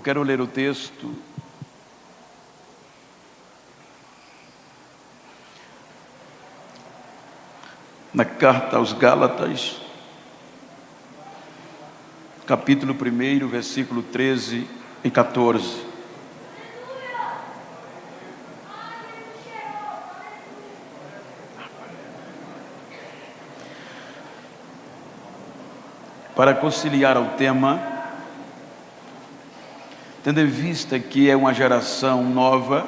quero ler o texto na carta aos Gálatas, capítulo 1, versículo 13 e 14. Para conciliar ao tema, tendo em vista que é uma geração nova,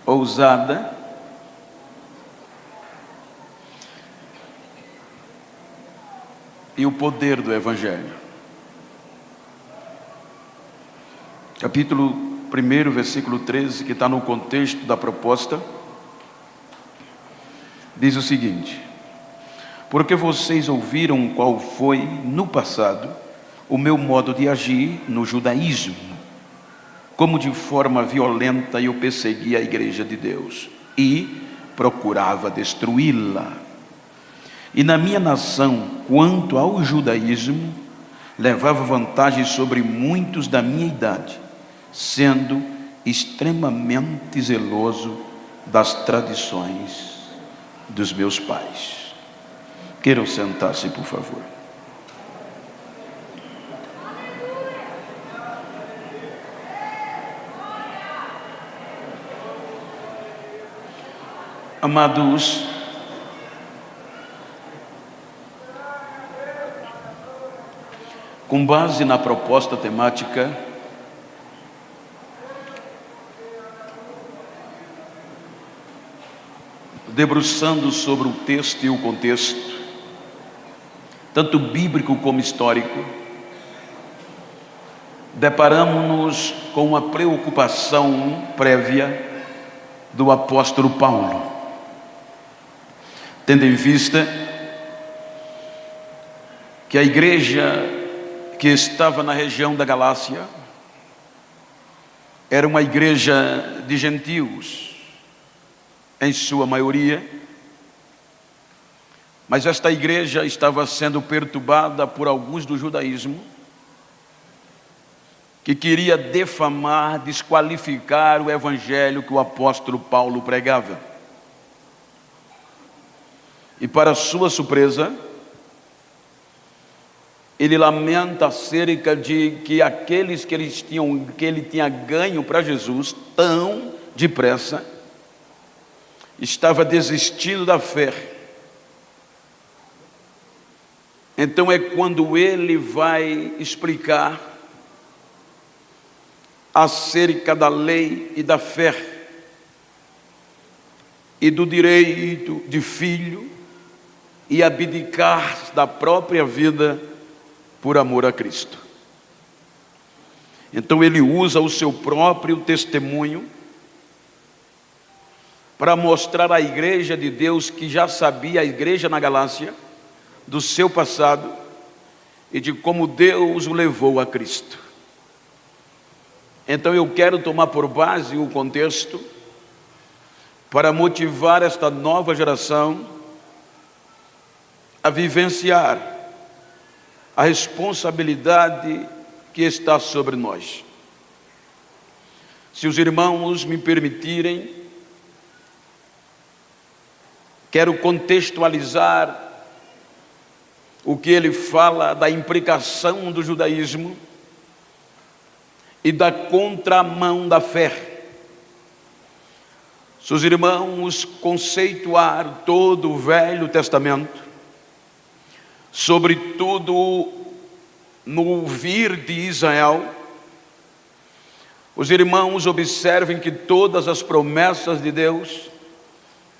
ousada, e o poder do Evangelho. Capítulo 1, versículo 13, que está no contexto da proposta, diz o seguinte: porque vocês ouviram qual foi, no passado, o meu modo de agir no judaísmo, como de forma violenta eu perseguia a igreja de Deus e procurava destruí-la. E na minha nação, quanto ao judaísmo, levava vantagem sobre muitos da minha idade, sendo extremamente zeloso das tradições dos meus pais. Queiram sentar-se, por favor. Amados, com base na proposta temática, debruçando sobre o texto e o contexto, tanto bíblico como histórico, deparamos-nos com uma preocupação prévia do apóstolo Paulo, tendo em vista que a igreja que estava na região da Galácia era uma igreja de gentios, em sua maioria, mas esta igreja estava sendo perturbada por alguns do judaísmo, que queria defamar, desqualificar o evangelho que o apóstolo Paulo pregava. E para sua surpresa, ele lamenta acerca de que aqueles que ele tinha ganho para Jesus tão depressa, estava desistindo da fé. Então é quando ele vai explicar acerca da lei e da fé e do direito de filho e abdicar da própria vida por amor a Cristo. Então ele usa o seu próprio testemunho para mostrar à igreja de Deus, que já sabia, a igreja na Galácia, do seu passado e de como Deus o levou a Cristo. Então eu quero tomar por base o contexto para motivar esta nova geração a vivenciar a responsabilidade que está sobre nós. Se os irmãos me permitirem, quero contextualizar o que ele fala da imprecação do judaísmo e da contramão da fé. Se os irmãos conceituar todo o Velho Testamento, sobretudo no vir de Israel, os irmãos observem que todas as promessas de Deus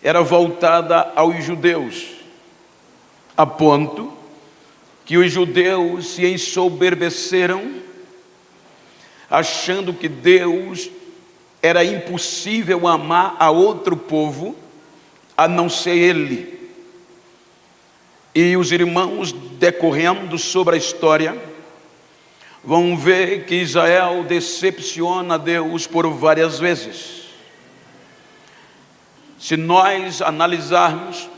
eram voltadas aos judeus, a ponto que os judeus se ensoberbeceram, achando que Deus era impossível amar a outro povo a não ser Ele. E os irmãos, decorrendo sobre a história, vão ver que Israel decepciona a Deus por várias vezes. Se nós analisarmos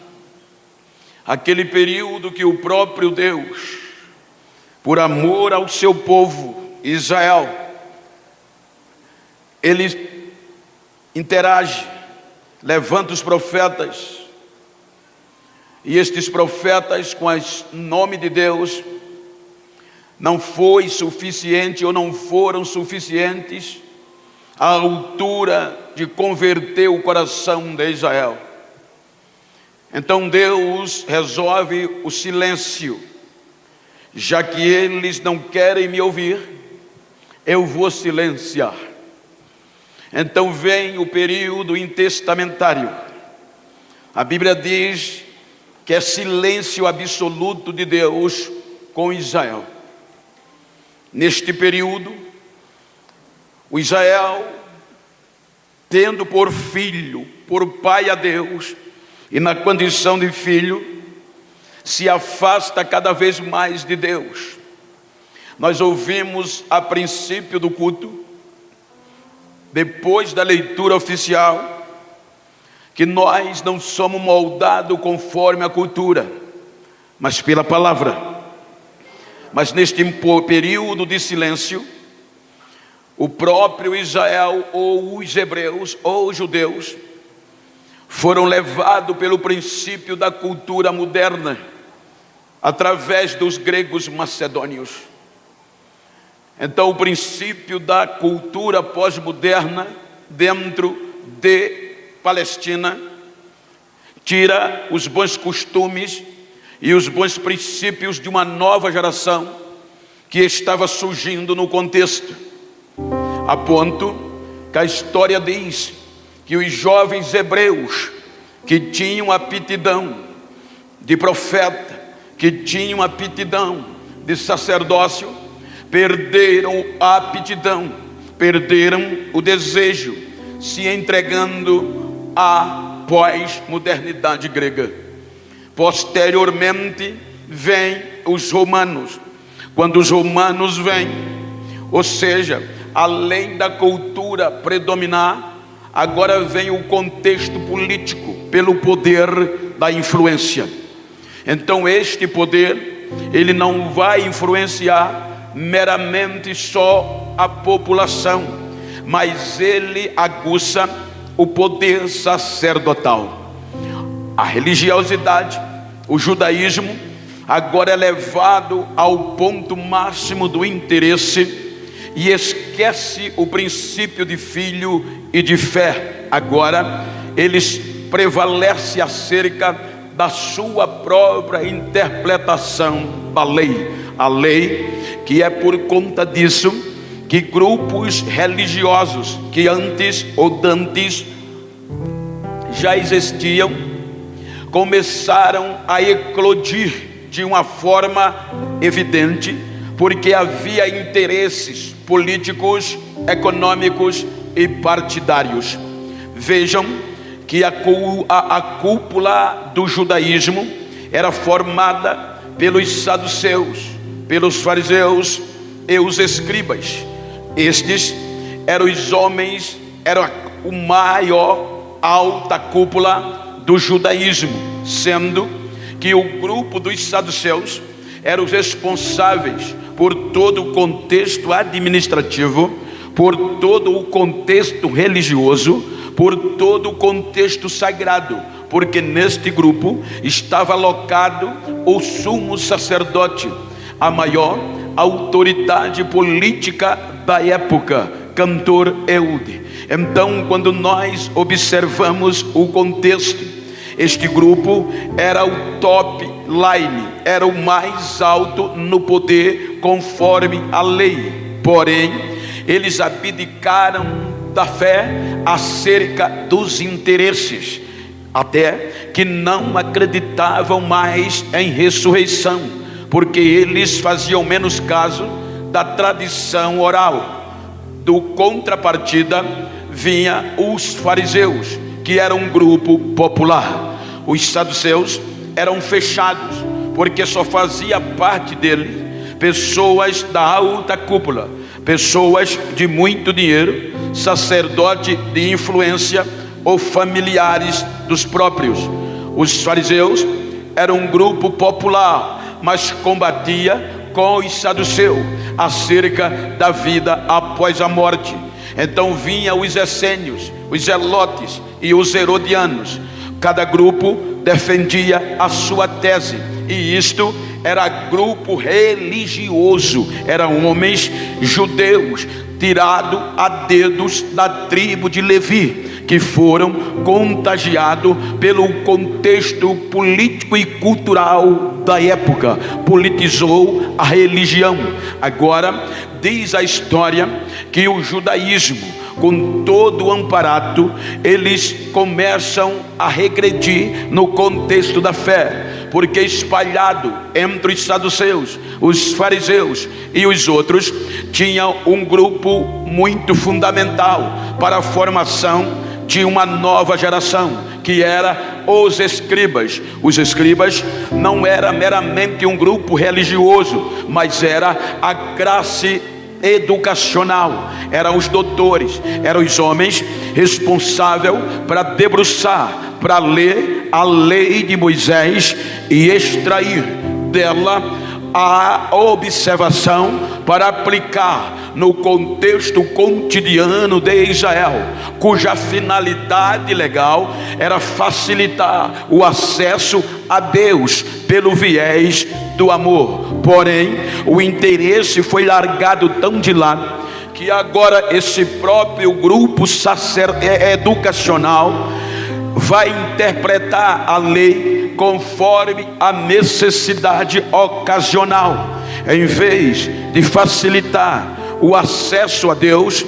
aquele período que o próprio Deus, por amor ao seu povo, Israel, ele interage, levanta os profetas, e estes profetas, com o nome de Deus, não foi suficiente ou não foram suficientes à altura de converter o coração de Israel. Então Deus resolve o silêncio. Já que eles não querem me ouvir, eu vou silenciar. Então vem o período intestamentário. A Bíblia diz que é silêncio absoluto de Deus com Israel. Neste período, o Israel, tendo por filho, por pai a Deus, e na condição de filho, se afasta cada vez mais de Deus. Nós ouvimos a princípio do culto, depois da leitura oficial, que nós não somos moldados conforme a cultura, mas pela palavra. Mas neste período de silêncio, o próprio Israel, ou os hebreus, ou os judeus, foram levados pelo princípio da cultura moderna, através dos gregos macedônios. Então o princípio da cultura pós-moderna dentro de Palestina tira os bons costumes e os bons princípios de uma nova geração que estava surgindo no contexto, a ponto que a história diz que os jovens hebreus que tinham aptidão de profeta, que tinham aptidão de sacerdócio, perderam a aptidão, perderam o desejo, se entregando à pós-modernidade grega. Posteriormente vêm os romanos. Quando os romanos vêm, ou seja, além da cultura predominar, agora vem o contexto político, pelo poder da influência. Então este poder, ele não vai influenciar meramente só a população, mas ele aguça o poder sacerdotal. A religiosidade, o judaísmo, agora é levado ao ponto máximo do interesse e esquece o princípio de filho e de fé. Agora eles prevalecem acerca da sua própria interpretação da lei. A lei que é por conta disso que grupos religiosos que antes ou dantes já existiam, começaram a eclodir de uma forma evidente, porque havia interesses políticos, econômicos e partidários. Vejam que a cúpula do judaísmo era formada pelos saduceus, pelos fariseus e os escribas. Estes eram os homens, era o maior alta cúpula do judaísmo, sendo que o grupo dos saduceus eram os responsáveis por todo o contexto administrativo, por todo o contexto religioso, por todo o contexto sagrado, porque neste grupo estava alocado o sumo sacerdote, a maior autoridade política da época, cantor Eude. Então, quando nós observamos o contexto, este grupo era o top line, era o mais alto no poder conforme a lei. Porém, eles abdicaram da fé acerca dos interesses, até que não acreditavam mais em ressurreição, porque eles faziam menos caso da tradição oral. Do contrapartida vinha os fariseus, que eram um grupo popular. Os saduceus eram fechados, porque só fazia parte dele pessoas da alta cúpula, pessoas de muito dinheiro, sacerdote de influência ou familiares dos próprios. Os fariseus eram um grupo popular, mas combatia com os saduceus acerca da vida após a morte. Então vinham os essênios, os zelotes e os herodianos. Cada grupo defendia a sua tese, e isto era grupo religioso, eram homens judeus tirados a dedos da tribo de Levi, que foram contagiados pelo contexto político e cultural da época. Politizou a religião. Agora diz a história que o judaísmo, com todo o amparato, eles começam a regredir no contexto da fé, porque espalhado entre os saduceus, os fariseus e os outros, tinha um grupo muito fundamental para a formação de uma nova geração, que era os escribas. Os escribas não era meramente um grupo religioso, mas era a classe educacional, eram os doutores, eram os homens responsáveis para debruçar, para ler a lei de Moisés e extrair dela a observação para aplicar no contexto cotidiano de Israel, cuja finalidade legal era facilitar o acesso a Deus pelo viés do amor. Porém, o interesse foi largado tão de lado que agora esse próprio grupo educacional vai interpretar a lei conforme a necessidade ocasional. Em vez de facilitar o acesso a Deus,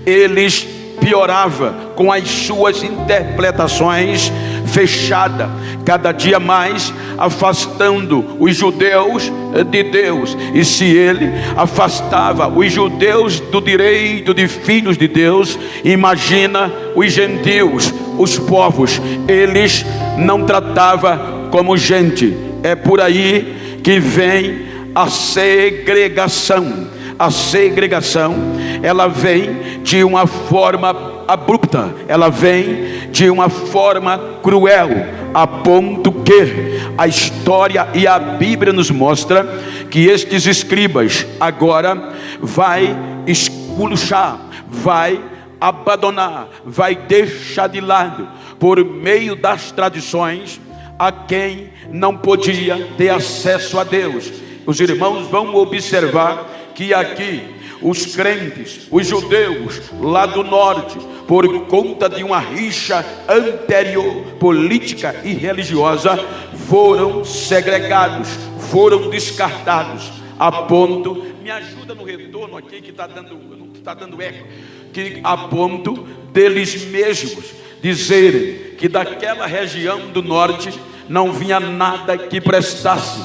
eles pioravam com as suas interpretações fechadas, cada dia mais afastando os judeus de Deus. E se ele afastava os judeus do direito de filhos de Deus, imagina os gentios, os povos. Eles não tratavam como gente. É por aí que vem a segregação. A segregação, ela vem de uma forma abrupta, ela vem de uma forma cruel, a ponto que a história e a Bíblia nos mostra que estes escribas agora vai esculuchar, vai abandonar, vai deixar de lado, por meio das tradições, a quem não podia ter acesso a Deus. Os irmãos vão observar que aqui os crentes, os judeus lá do norte, por conta de uma rixa anterior, política e religiosa, foram segregados, foram descartados, a ponto, me ajuda no retorno aqui que está dando eco, que a ponto deles mesmos dizerem que daquela região do norte não vinha nada que prestasse,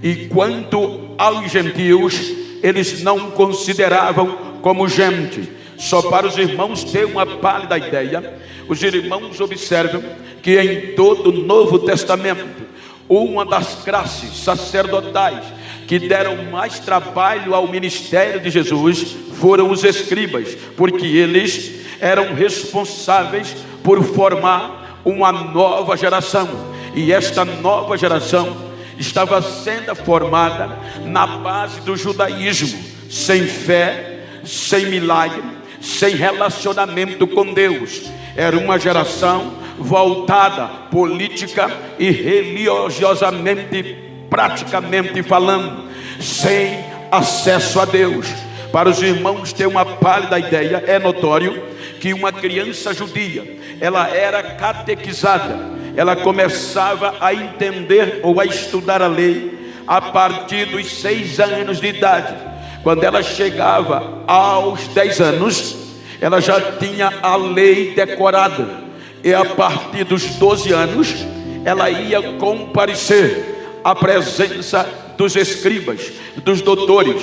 e quanto aos gentios, eles não consideravam como gente. Só para os irmãos ter uma pálida ideia, os irmãos observam que em todo o Novo Testamento, uma das classes sacerdotais que deram mais trabalho ao ministério de Jesus foram os escribas, porque eles eram responsáveis por formar uma nova geração, e esta nova geração estava sendo formada na base do judaísmo, sem fé, sem milagre, sem relacionamento com Deus. Era uma geração voltada política e religiosamente, praticamente falando, sem acesso a Deus. Para os irmãos ter uma pálida ideia, é notório que uma criança judia, ela era catequizada, ela começava a entender ou a estudar a lei a partir dos 6 anos de idade. Quando ela chegava aos 10 anos, ela já tinha a lei decorada, e a partir dos 12 anos, ela ia comparecer à presença dos escribas, dos doutores.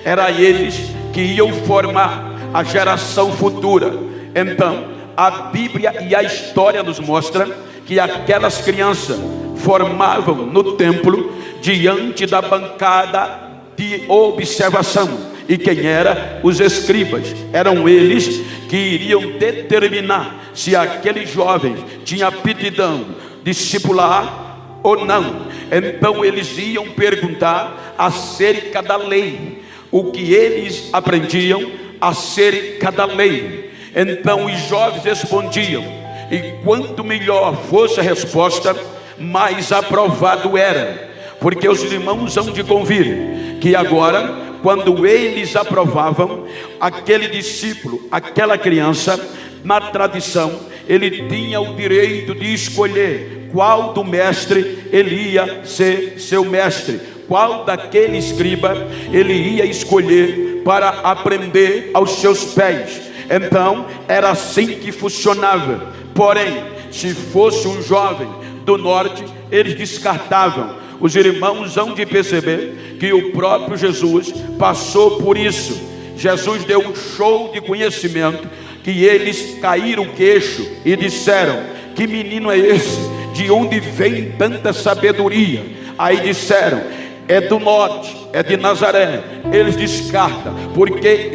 Era eles que iam formar a geração futura. Então, a Bíblia e a história nos mostram que aquelas crianças formavam no templo, diante da bancada de observação. E quem era? Os escribas. Eram eles que iriam determinar se aquele jovem tinha aptidão discipular ou não. Então eles iam perguntar acerca da lei, o que eles aprendiam acerca da lei. Então os jovens respondiam, e quanto melhor fosse a resposta, mais aprovado era. Porque os irmãos hão de convir que agora, quando eles aprovavam, aquele discípulo, aquela criança, na tradição, ele tinha o direito de escolher qual do mestre ele ia ser seu mestre, qual daquele escriba ele ia escolher para aprender aos seus pés. Então era assim que funcionava. Porém, se fosse um jovem do norte, eles descartavam. Os irmãos hão de perceber que o próprio Jesus passou por isso. Jesus deu um show de conhecimento, que eles caíram o queixo e disseram: que menino é esse? De onde vem tanta sabedoria? Aí disseram: é do norte, é de Nazaré. Eles descartam, porque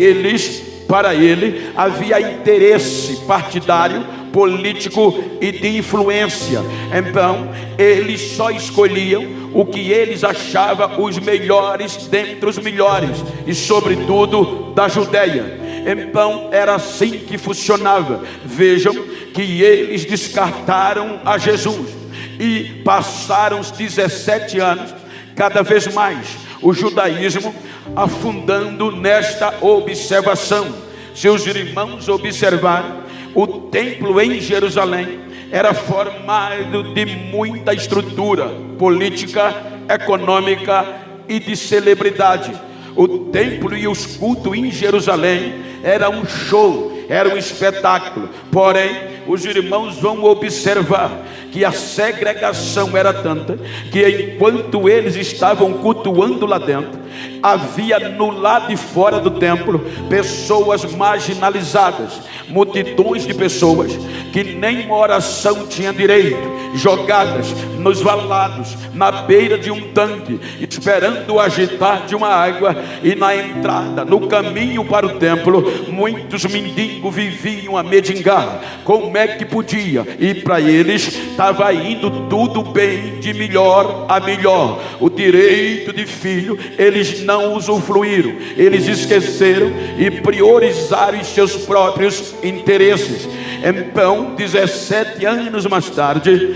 para ele havia interesse partidário, político e de influência. Então eles só escolhiam o que eles achavam os melhores dentre os melhores, e sobretudo da Judeia. Então era assim que funcionava. Vejam que eles descartaram a Jesus, e passaram os 17 anos, cada vez mais o judaísmo afundando nesta observação. Seus irmãos observaram, o templo em Jerusalém era formado de muita estrutura política, econômica e de celebridade. O templo e os cultos em Jerusalém era um show, era um espetáculo. Porém, os irmãos vão observar que a segregação era tanta, que enquanto eles estavam cultuando lá dentro, havia no lado de fora do templo pessoas marginalizadas, multidões de pessoas que nem oração tinham direito, jogadas nos valados, na beira de um tanque, esperando o agitar de uma água. E na entrada, no caminho para o templo, muitos mendigos viviam a mendigar. Como é que podia? E para eles estava indo tudo bem, de melhor a melhor. O direito de filho eles não usufruíram, eles esqueceram e priorizaram os seus próprios interesses. Então, 17 anos mais tarde,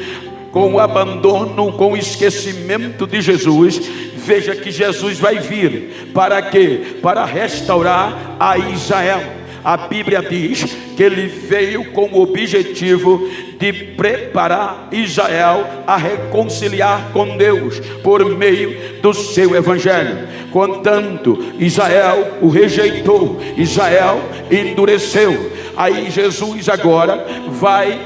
com o abandono, com o esquecimento de Jesus, veja que Jesus vai vir para quê? Para restaurar a Israel. A Bíblia diz que ele veio com o objetivo de preparar Israel a reconciliar com Deus por meio do seu evangelho. Contanto, Israel o rejeitou, Israel endureceu. Aí Jesus agora vai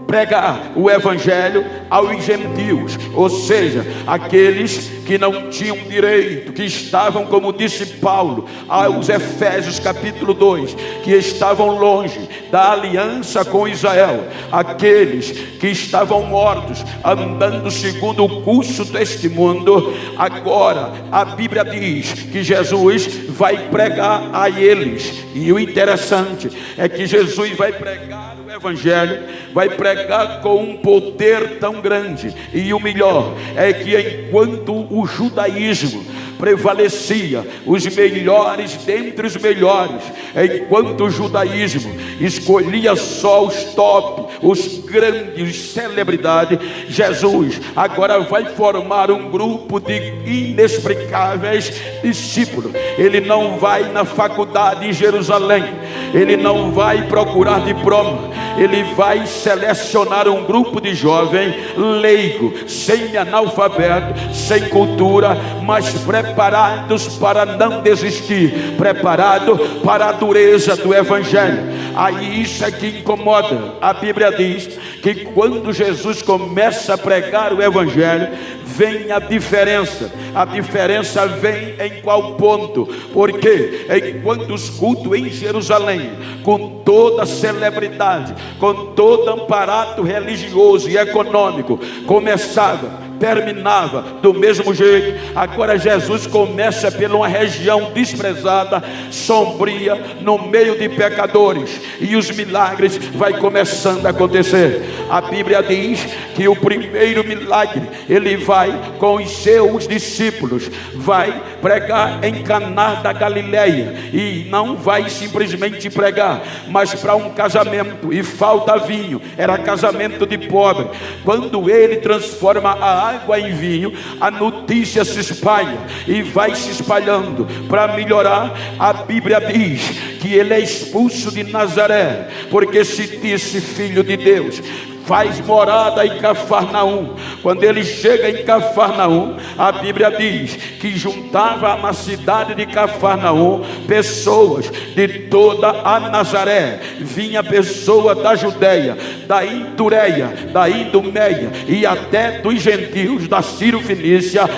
pregar o evangelho aos gentios, ou seja, aqueles que não tinham direito, que estavam, como disse Paulo aos Efésios capítulo 2, que estavam longe da aliança com Israel, aqueles que estavam mortos, andando segundo o curso deste mundo. Agora a Bíblia diz que Jesus vai pregar a eles, e o interessante é que Jesus vai pregar o evangelho, vai pregar com um poder tão grande. E o melhor é que enquanto o judaísmo prevalecia, os melhores dentre os melhores, enquanto o judaísmo escolhia só os top, os grandes celebridades, Jesus agora vai formar um grupo de inexplicáveis discípulos. Ele não vai na faculdade em Jerusalém, ele não vai procurar diploma, ele vai selecionar um grupo de jovens leigo, sem analfabeto, sem cultura, mas preparados para não desistir, preparado para a dureza do evangelho. Aí isso é que incomoda. A Bíblia diz que quando Jesus começa a pregar o evangelho, vem a diferença. A diferença vem em qual ponto? Porque enquanto os cultos em Jerusalém, com toda a celebridade, com todo aparato religioso e econômico, começava terminava do mesmo jeito. Agora Jesus começa por uma região desprezada, sombria, no meio de pecadores, e os milagres vai começando a acontecer. A Bíblia diz que o primeiro milagre, ele vai com os seus discípulos, vai pregar em Caná da Galileia, e não vai simplesmente pregar, mas para um casamento, e falta vinho, era casamento de pobre. Quando ele transforma a água em vinho, a notícia se espalha e vai se espalhando. Para melhorar, a Bíblia diz que ele é expulso de Nazaré, porque se disse filho de Deus. Faz morada em Cafarnaum. Quando ele chega em Cafarnaum, a Bíblia diz que juntava na cidade de Cafarnaum pessoas de toda a Nazaré. Vinha pessoa da Judeia, da Itureia, da Idumeia e até dos gentios da Sírio-Fenícia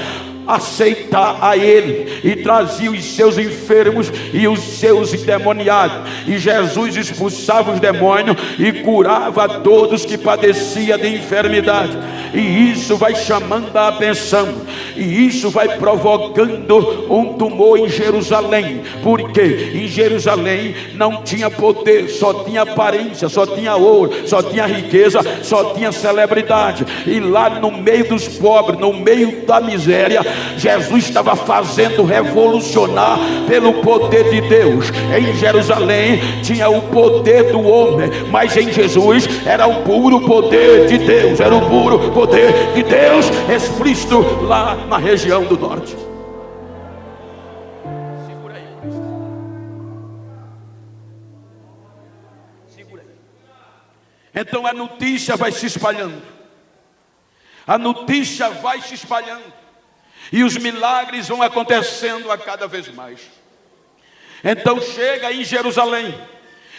aceitar a ele, e trazia os seus enfermos e os seus endemoniados, e Jesus expulsava os demônios e curava a todos que padeciam de enfermidade. E isso vai chamando a atenção, e isso vai provocando um tumor em Jerusalém, porque em Jerusalém não tinha poder, só tinha aparência, só tinha ouro, só tinha riqueza, só tinha celebridade. E lá no meio dos pobres, no meio da miséria, Jesus estava fazendo revolucionar pelo poder de Deus. Em Jerusalém tinha o poder do homem, mas em Jesus era o puro poder de Deus, era o puro poder de Deus explícito lá na região do norte. Segura aí. Segura aí. Então a notícia vai se espalhando, a notícia vai se espalhando, e os milagres vão acontecendo a cada vez mais. Então chega em Jerusalém,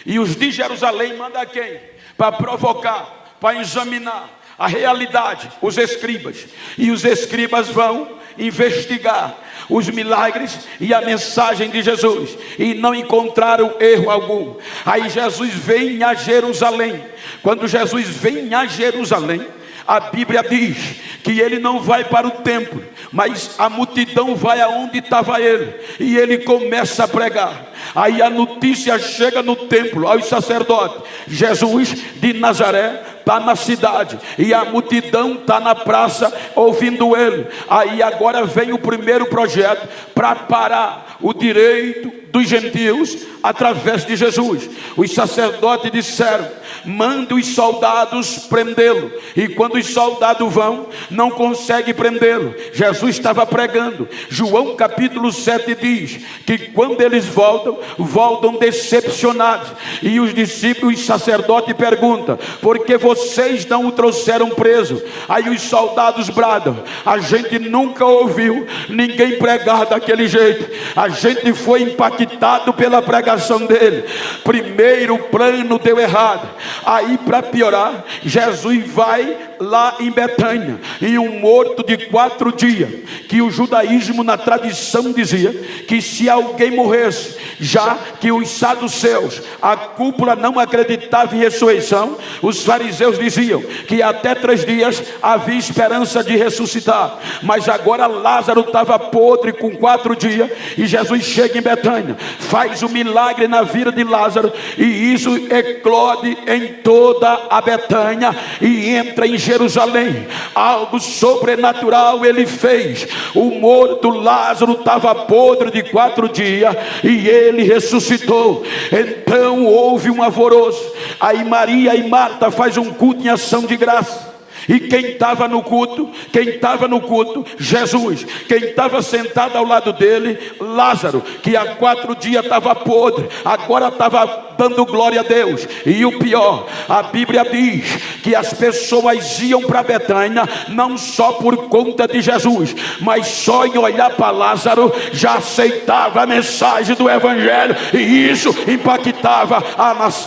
e os de Jerusalém mandam quem? Para provocar, para examinar a realidade, os escribas. E os escribas vão investigar os milagres e a mensagem de Jesus, e não encontraram erro algum. Aí Jesus vem a Jerusalém. Quando Jesus vem a Jerusalém, a Bíblia diz que ele não vai para o templo, mas a multidão vai aonde estava ele, e ele começa a pregar. Aí a notícia chega no templo, aos sacerdotes: Jesus de Nazaré está na cidade, e a multidão está na praça ouvindo ele. Aí agora vem o primeiro projeto para parar o direito dos gentios através de Jesus. Os sacerdotes disseram: manda os soldados prendê-lo. E quando os soldados vão, não conseguem prendê-lo. Jesus estava pregando. João capítulo 7 diz que quando eles voltam decepcionados. E os discípulos, os sacerdotes perguntam: por que vocês não o trouxeram preso? Aí os soldados bradam: a gente nunca ouviu ninguém pregar daquele jeito. A gente foi impactado pela pregação dele. Primeiro o plano deu errado. Aí, para piorar, Jesus vai lá em Betânia, e um morto de 4 dias, que o judaísmo na tradição dizia que se alguém morresse, já que os saduceus, a cúpula, não acreditava em ressurreição, os fariseus diziam que até 3 dias havia esperança de ressuscitar. Mas agora Lázaro estava podre com 4 dias, e Jesus chega em Betânia, faz o milagre na vida de Lázaro, e isso eclode em toda a Betânia e entra em Jerusalém. Algo sobrenatural ele fez. O morto Lázaro estava podre de 4 dias, e ele ressuscitou. Então houve um alvoroço. Aí Maria e Marta faz um culto em ação de graça. E quem estava no culto? Jesus. Quem estava sentado ao lado dele? Lázaro, que há 4 dias estava podre, agora estava dando glória a Deus. E o pior, a Bíblia diz que as pessoas iam para Betânia não só por conta de Jesus, mas só em olhar para Lázaro já aceitava a mensagem do Evangelho, e isso impactava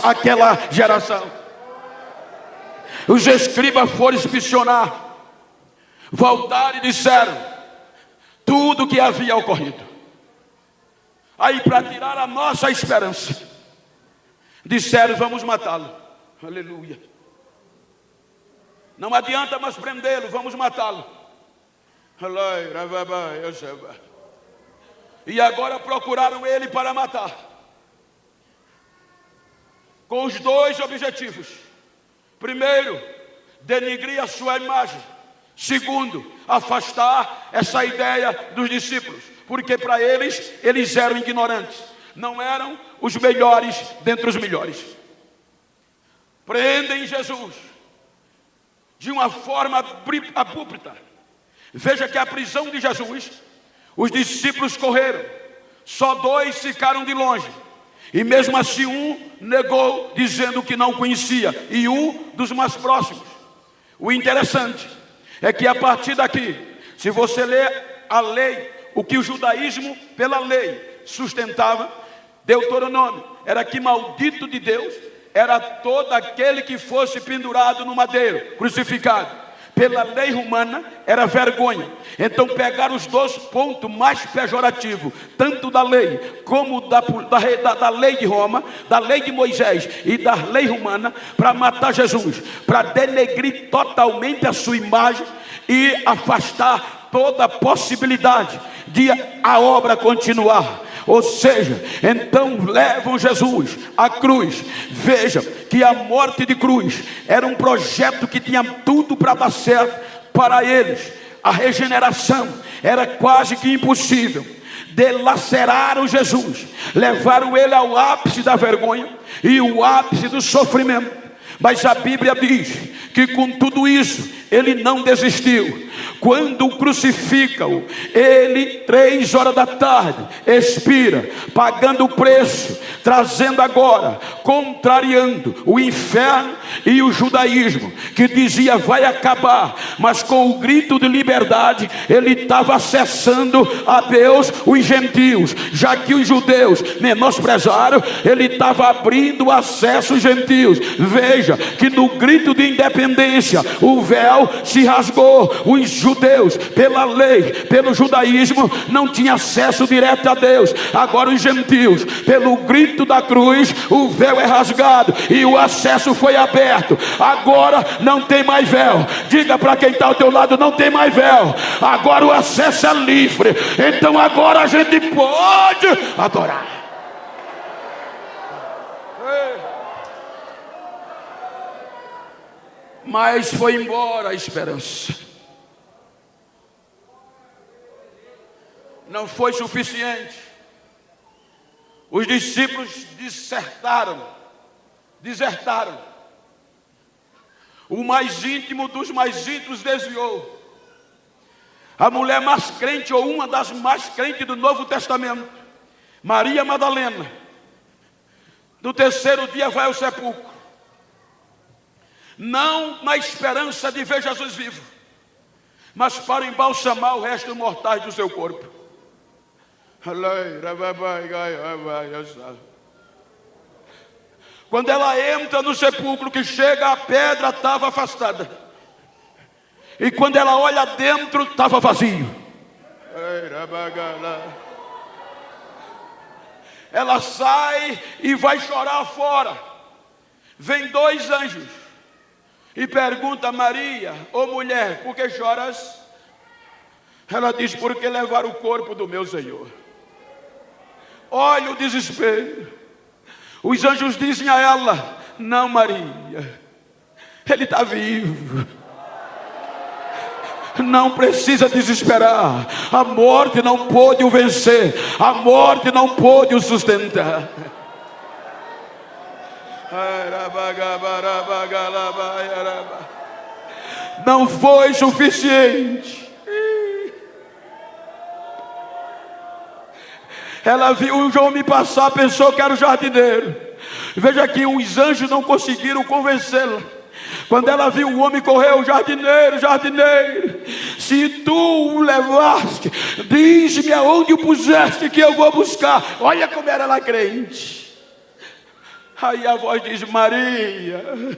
aquela geração. Os escribas foram inspecionar, voltaram e disseram tudo o que havia ocorrido. Aí, para tirar a nossa esperança, disseram: vamos matá-lo. Aleluia. Não adianta mais prendê-lo, vamos matá-lo. E agora procuraram ele para matar, com os dois objetivos: primeiro, denegrir a sua imagem; segundo, afastar essa ideia dos discípulos, porque para eles eram ignorantes, não eram os melhores dentre os melhores. Prendem Jesus de uma forma abrupta. Veja que a prisão de Jesus, os discípulos correram, só 2 ficaram de longe, e mesmo assim um negou, dizendo que não conhecia, e um dos mais próximos. O interessante é que a partir daqui, se você ler a lei, o que o judaísmo pela lei sustentava, Deuteronômio, era que maldito de Deus era todo aquele que fosse pendurado no madeiro, crucificado. Pela lei romana era vergonha. Então pegaram os 2 pontos mais pejorativos, tanto da lei como da lei de Roma, da lei de Moisés e da lei romana, para matar Jesus, para denegrir totalmente a sua imagem e afastar toda a possibilidade de a obra continuar. Ou seja, então levam Jesus à cruz. Veja que a morte de cruz era um projeto que tinha tudo para dar certo para eles. A regeneração era quase que impossível. Delaceraram Jesus, levaram ele ao ápice da vergonha e o ápice do sofrimento. Mas a Bíblia diz que com tudo isso ele não desistiu. Quando o crucificam, ele 3 horas da tarde expira, pagando o preço, trazendo agora, contrariando o inferno e o judaísmo, que dizia vai acabar, mas com o grito de liberdade, ele estava acessando a Deus, os gentios, já que os judeus menosprezaram, ele estava abrindo acesso aos gentios. Veja que no grito de independência, o véu se rasgou. Os judeus, pela lei, pelo judaísmo, não tinham acesso direto a Deus. Agora os gentios, pelo grito da cruz, o véu é rasgado e o acesso foi aberto. Agora não tem mais véu. Diga para quem está ao teu lado: não tem mais véu. Agora o acesso é livre. Então agora a gente pode adorar. Mas foi embora a esperança. Não foi suficiente. Os discípulos desertaram. O mais íntimo dos mais íntimos desviou. A mulher mais crente, ou uma das mais crentes do Novo Testamento, Maria Madalena, no 3º dia vai ao sepulcro, não na esperança de ver Jesus vivo, mas para embalsamar o resto mortais do seu corpo. Quando ela entra no sepulcro, que chega, a pedra estava afastada, e quando ela olha dentro, estava vazio. Ela sai e vai chorar fora. Vem 2 anjos e pergunta a Maria: ô mulher, por que choras? Ela diz: porque levaram o corpo do meu Senhor. Olha o desespero. Os anjos dizem a ela: não, Maria, ele está vivo. Não precisa desesperar. A morte não pôde o vencer. A morte não pôde o sustentar. Não foi suficiente. Ela viu um homem passar, pensou que era o jardineiro. Veja que os anjos não conseguiram convencê-la. Quando ela viu o homem, correu: jardineiro, se tu o levaste, diz-me aonde o puseste, que eu vou buscar. Olha como era ela crente. Aí a voz diz: Maria.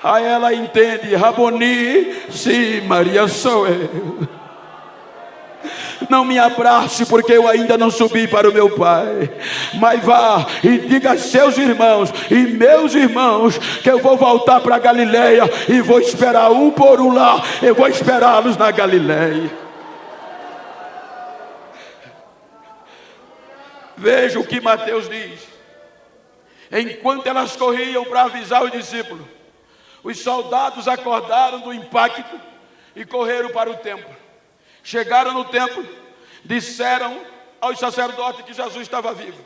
Aí ela entende: Raboni, sim, Maria, sou eu. não me abrace, porque eu ainda não subi para o meu Pai. Mas vá e diga a seus irmãos e meus irmãos que eu vou voltar para Galileia e vou esperar um por um lá. Eu vou esperá-los na Galileia. Veja o que Mateus diz. Enquanto elas corriam para avisar os discípulos, os soldados acordaram do impacto e correram para o templo. Chegaram no templo, disseram aos sacerdotes que Jesus estava vivo.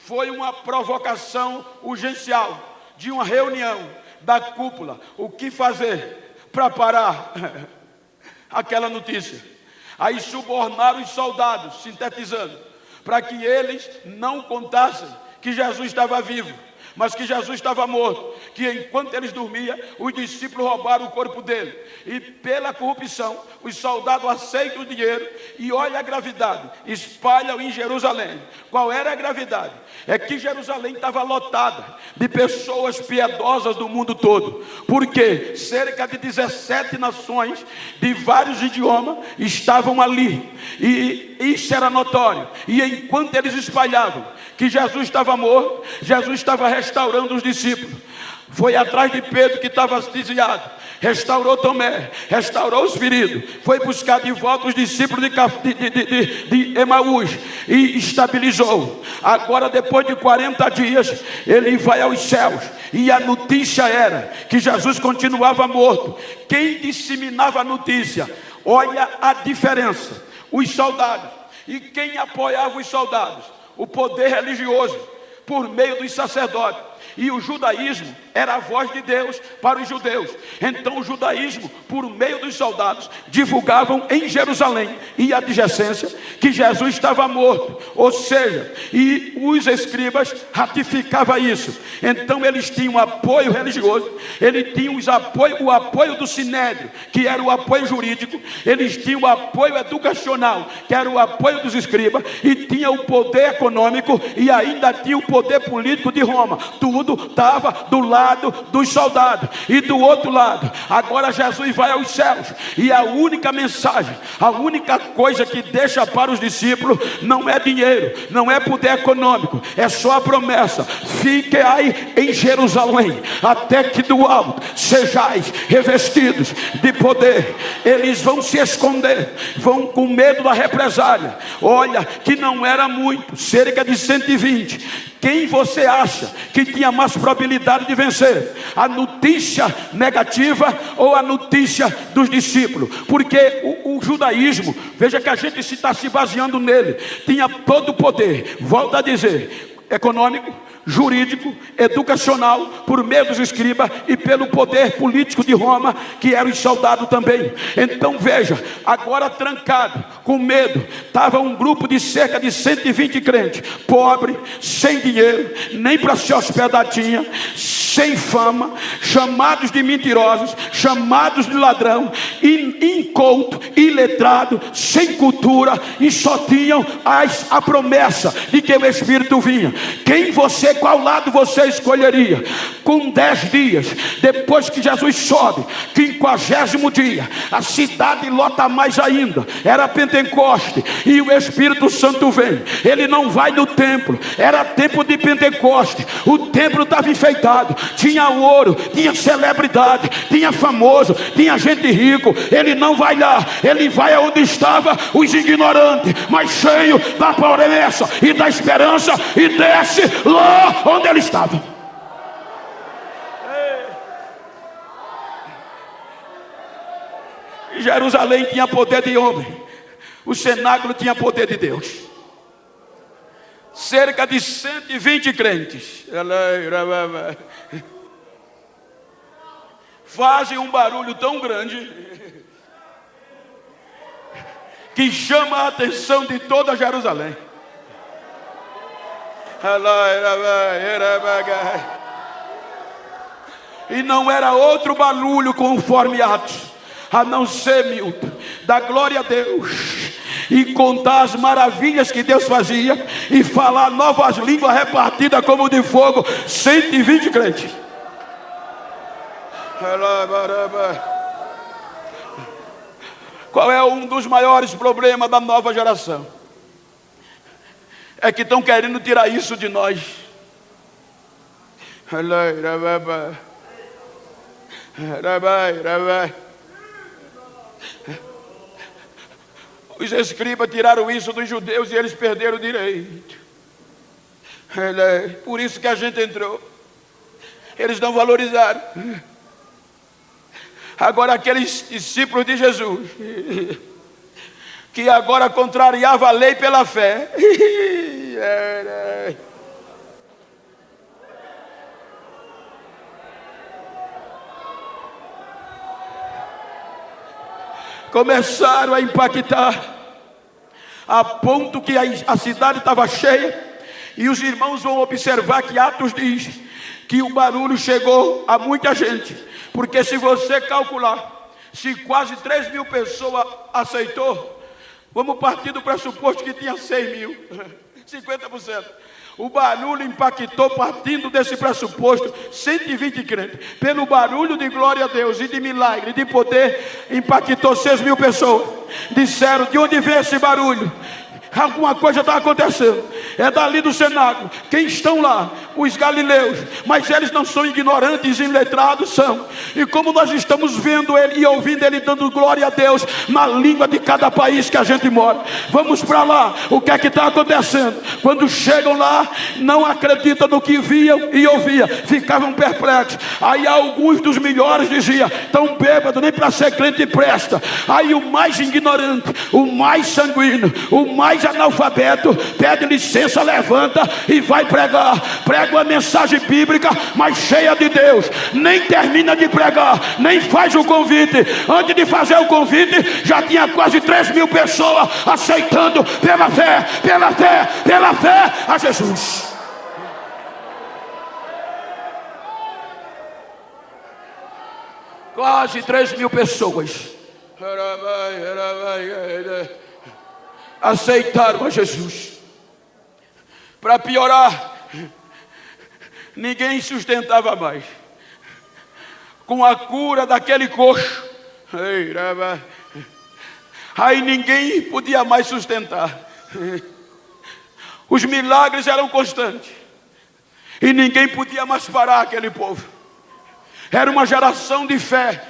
Foi uma provocação urgencial de uma reunião da cúpula. O que fazer para parar aquela notícia? Aí subornaram os soldados, sintetizando, para que eles não contassem que Jesus estava vivo, mas que Jesus estava morto, que enquanto eles dormiam, os discípulos roubaram o corpo dele, e pela corrupção, os soldados aceitam o dinheiro, e olha a gravidade, espalham em Jerusalém. Qual era a gravidade? É que Jerusalém estava lotada de pessoas piedosas do mundo todo, porque cerca de 17 nações, de vários idiomas, estavam ali, e isso era notório, e enquanto eles espalhavam que Jesus estava morto, Jesus estava restaurando os discípulos. Foi atrás de Pedro que estava desviado, restaurou Tomé, restaurou os feridos, foi buscar de volta os discípulos de Emaús e estabilizou. Agora, depois de 40 dias, ele vai aos céus, e a notícia era que Jesus continuava morto. Quem disseminava a notícia? Olha a diferença: os soldados. E quem apoiava os soldados? O poder religioso, por meio dos sacerdotes. E o judaísmo era a voz de Deus para os judeus. Então o judaísmo, por meio dos soldados, divulgavam em Jerusalém e adjacência que Jesus estava morto. Ou seja, e os escribas ratificavam isso. Então eles tinham apoio religioso, eles tinham o apoio do sinédrio, que era o apoio jurídico, eles tinham o apoio educacional, que era o apoio dos escribas, e tinha o poder econômico, e ainda tinha o poder político de Roma. Tudo estava do lado dos soldados. E do outro lado, agora Jesus vai aos céus, e a única mensagem, a única coisa que deixa para os discípulos não é dinheiro, não é poder econômico, é só a promessa: fiquem aí em Jerusalém, até que do alto sejais revestidos de poder. Eles vão se esconder, vão com medo da represália. Olha que não era muito, cerca de 120. Quem você acha que tinha mais probabilidade de vencer? A notícia negativa ou a notícia dos discípulos? Porque o judaísmo, veja que a gente está se baseando nele, tinha todo o poder, volto a dizer, econômico, jurídico, educacional, por meio dos escribas, e pelo poder político de Roma, que eram os soldados também. Então veja, agora trancado, com medo, estava um grupo de cerca de 120 crentes, pobre, sem dinheiro, nem para se hospedar tinha, sem fama, chamados de mentirosos, chamados de ladrão, incouto, iletrado, sem cultura, e só tinham a promessa de que o Espírito vinha. Qual lado você escolheria? Com 10 dias, depois que Jesus sobe, 50º dia, a cidade lota mais ainda, era Pentecoste, e o Espírito Santo vem. Ele não vai no templo, era tempo de Pentecoste, o templo estava enfeitado, tinha ouro, tinha celebridade, tinha famoso, tinha gente rico. Ele não vai lá, ele vai aonde estava os ignorantes, mas cheio da promessa e da esperança, e desce lá onde ele estava. Jerusalém tinha poder de homem, o cenáculo tinha poder de Deus. Cerca de 120 crentes fazem um barulho tão grande que chama a atenção de toda Jerusalém. E não era outro barulho conforme Atos, a não ser, Milton, da glória a Deus, e contar as maravilhas que Deus fazia, e falar novas línguas repartidas como de fogo. 120 crentes. Qual é um dos maiores problemas da nova geração? É que estão querendo tirar isso de nós. Os escribas tiraram isso dos judeus e eles perderam o direito. Por isso que a gente entrou. Eles não valorizaram. Agora aqueles discípulos de Jesus, que agora contrariava a lei pela fé. Começaram a impactar, a ponto que a cidade estava cheia. E os irmãos vão observar que Atos diz que o barulho chegou a muita gente. Porque se você calcular, se quase 3.000 pessoas aceitou, vamos partir do pressuposto que tinha 6.000, 50%. O barulho impactou, partindo desse pressuposto, 120 crentes. Pelo barulho de glória a Deus e de milagre, de poder, impactou 6.000 pessoas. Disseram: de onde vem esse barulho? Alguma coisa está acontecendo. É dali do cenáculo. Quem estão lá? Os galileus. Mas eles não são ignorantes e iletrados, são. E como nós estamos vendo ele e ouvindo ele dando glória a Deus na língua de cada país que a gente mora. Vamos para lá. O que é que está acontecendo? Quando chegam lá, não acreditam no que viam e ouviam. Ficavam perplexos. Aí alguns dos melhores diziam: tão bêbado, nem para ser crente presta. Aí o mais ignorante, o mais sanguíneo, o mais analfabeto, pede licença, levanta e vai pregar. Prega uma mensagem bíblica, mas cheia de Deus. Nem termina de pregar, nem faz o convite. Antes de fazer o convite, já tinha quase 3.000 pessoas aceitando pela fé, pela fé, pela fé a Jesus. Quase 3.000 pessoas aceitaram a Jesus. Para piorar, ninguém sustentava mais. Com a cura daquele coxo, aí ninguém podia mais sustentar. Os milagres eram constantes e ninguém podia mais parar aquele povo. Era uma geração de fé.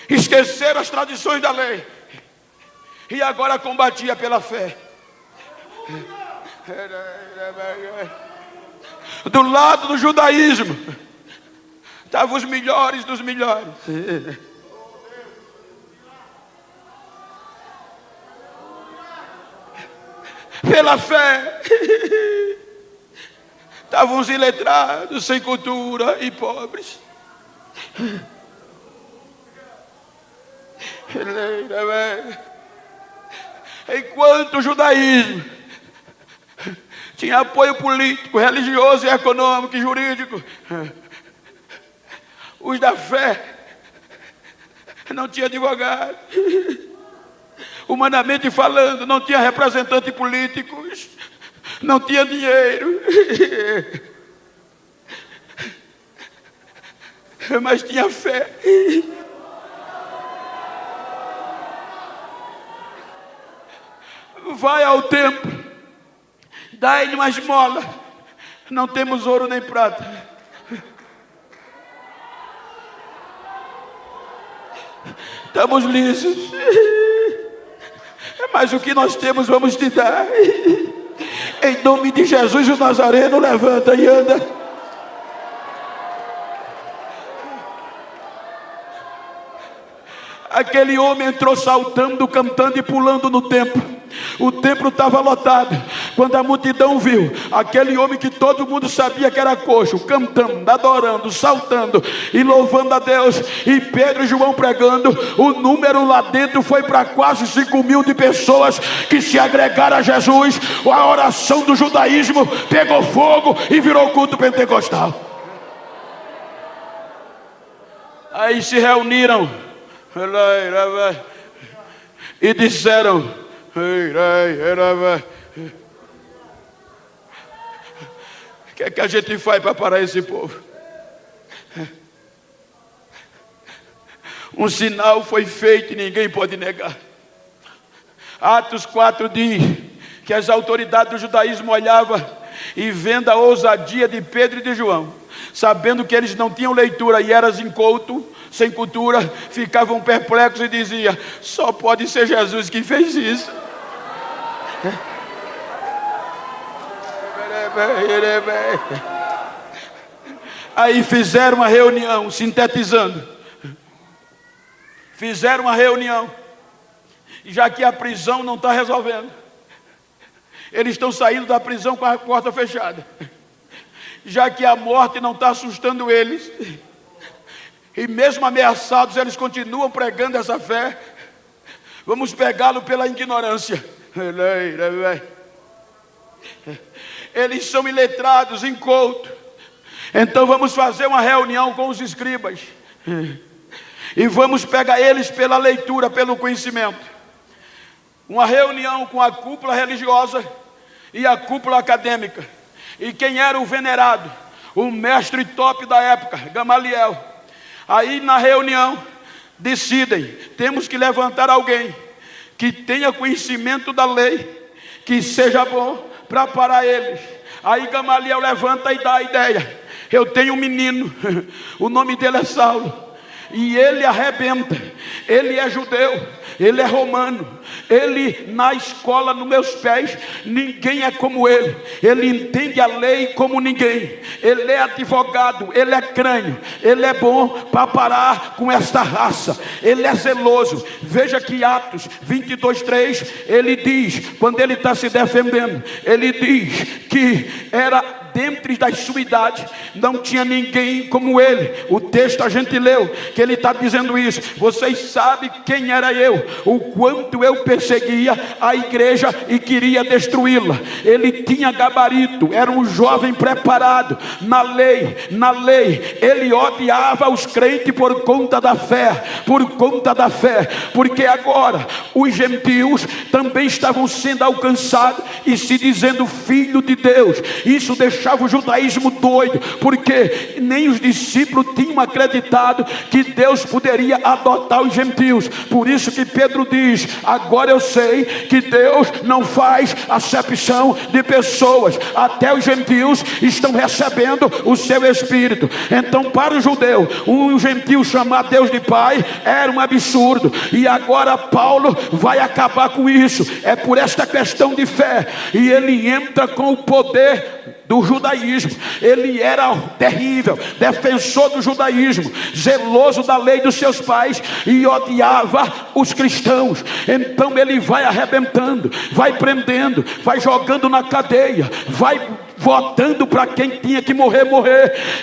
Esqueceram as tradições da lei e agora combatia pela fé. Do lado do judaísmo estavam os melhores dos melhores. Pela fé estavam os iletrados, sem cultura e pobres. Enquanto o judaísmo tinha apoio político, religioso, econômico e jurídico, os da fé não tinha advogado. Humanamente falando, não tinha representantes políticos, não tinha dinheiro, mas tinha fé. Vai ao templo, dá-lhe uma esmola. Não temos ouro nem prata, estamos lisos, mas o que nós temos vamos te dar. Em nome de Jesus o Nazareno, levanta e anda. Aquele homem entrou saltando, cantando e pulando no templo. O templo estava lotado. Quando a multidão viu aquele homem que todo mundo sabia que era coxo, cantando, adorando, saltando e louvando a Deus, e Pedro e João pregando, o número lá dentro foi para quase 5.000 de pessoas que se agregaram a Jesus. A oração do judaísmo pegou fogo e virou culto pentecostal. Aí se reuniram e disseram: o que é que a gente faz para parar esse povo? Um sinal foi feito e ninguém pode negar. Atos 4 diz que as autoridades do judaísmo olhavam e vendo a ousadia de Pedro e de João, sabendo que eles não tinham leitura e eram incoutos, sem cultura, ficavam perplexos e diziam: só pode ser Jesus que fez isso. Aí fizeram uma reunião, sintetizando, fizeram uma reunião, já que a prisão não está resolvendo, eles estão saindo da prisão com a porta fechada, já que a morte não está assustando eles, e mesmo ameaçados eles continuam pregando essa fé. Vamos pegá-lo pela ignorância. Eles são iletrados, incoutos. Então vamos fazer uma reunião com os escribas e vamos pegar eles pela leitura, pelo conhecimento. Uma reunião com a cúpula religiosa e a cúpula acadêmica. E quem era o venerado? O mestre top da época, Gamaliel. Aí na reunião decidem: temos que levantar alguém que tenha conhecimento da lei, que seja bom para parar eles. Aí Gamaliel levanta e dá a ideia: eu tenho um menino, o nome dele é Saulo, e ele arrebenta. Ele é judeu, ele é romano, ele na escola, nos meus pés, ninguém é como ele. Ele entende a lei como ninguém. Ele é advogado, ele é crânio, ele é bom para parar com esta raça. Ele é zeloso. Veja que Atos 22:3 ele diz, quando ele está se defendendo, ele diz que era dentre das sua idade, não tinha ninguém como ele. O texto a gente leu, que ele está dizendo isso. Vocês sabem quem era eu, o quanto eu perseguia a igreja e queria destruí-la. Ele tinha gabarito, era um jovem preparado na lei, ele odiava os crentes por conta da fé, porque agora os gentios também estavam sendo alcançados e se dizendo filho de Deus. Isso deixava o judaísmo doido, porque nem os discípulos tinham acreditado que Deus poderia adotar os gentios. Por isso que Pedro diz: agora eu sei que Deus não faz acepção de pessoas, até os gentios estão recebendo o seu Espírito. Então para o judeu, um gentio chamar Deus de Pai era um absurdo, e agora Paulo vai acabar com isso. É por esta questão de fé, e ele entra com o poder do judaísmo. Ele era terrível, defensor do judaísmo, zeloso da lei dos seus pais e odiava os cristãos. Então ele vai arrebentando, vai prendendo, vai jogando na cadeia, vai votando para quem tinha que morrer.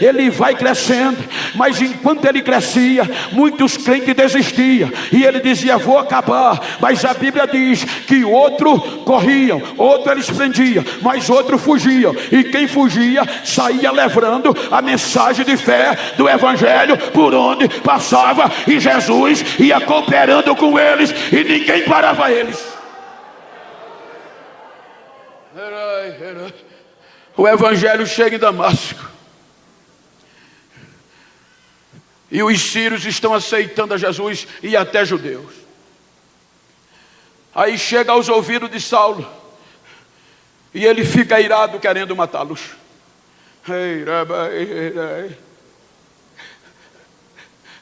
Ele vai crescendo, mas enquanto ele crescia, muitos crentes desistiam e ele dizia: vou acabar. Mas a Bíblia diz que outro corriam, outro eles prendiam, mas outro fugiam, e quem fugia saía levando a mensagem de fé do evangelho por onde passava, e Jesus ia cooperando com eles e ninguém parava eles. O evangelho chega em Damasco e os sírios estão aceitando a Jesus, e até judeus. Aí chega aos ouvidos de Saulo e ele fica irado, querendo matá-los.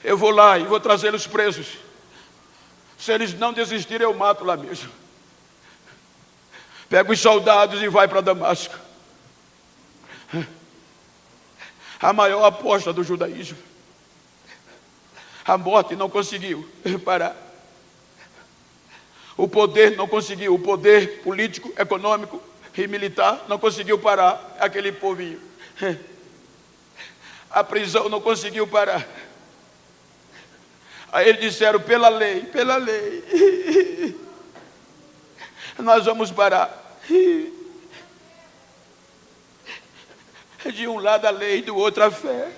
Eu vou lá e vou trazê-los presos. Se eles não desistirem, eu mato lá mesmo. Pega os soldados e vai para Damasco. A maior aposta do judaísmo. A morte não conseguiu parar. O poder não conseguiu. O poder político, econômico e militar não conseguiu parar aquele povinho. A prisão não conseguiu parar. Aí eles disseram: pela lei, nós vamos parar. De um lado a lei, do outro a fé.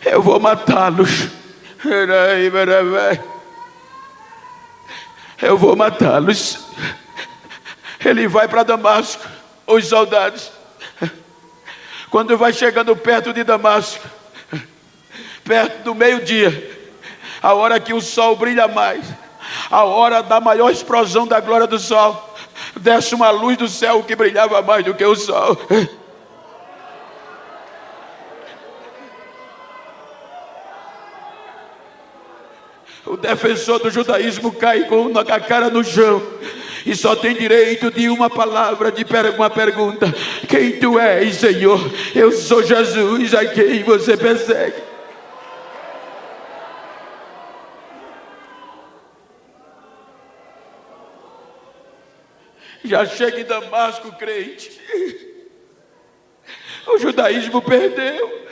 Eu vou matá-los. Eu vou matá-los. Ele vai para Damasco, os soldados. Quando vai chegando perto de Damasco, perto do meio-dia, a hora que o sol brilha mais, a hora da maior explosão da glória do sol, desce uma luz do céu que brilhava mais do que o sol. O defensor do judaísmo cai com a cara no chão e só tem direito de uma palavra, de uma pergunta: quem tu és, Senhor? Eu sou Jesus, a quem você persegue. Já chega em Damasco, crente. O judaísmo perdeu,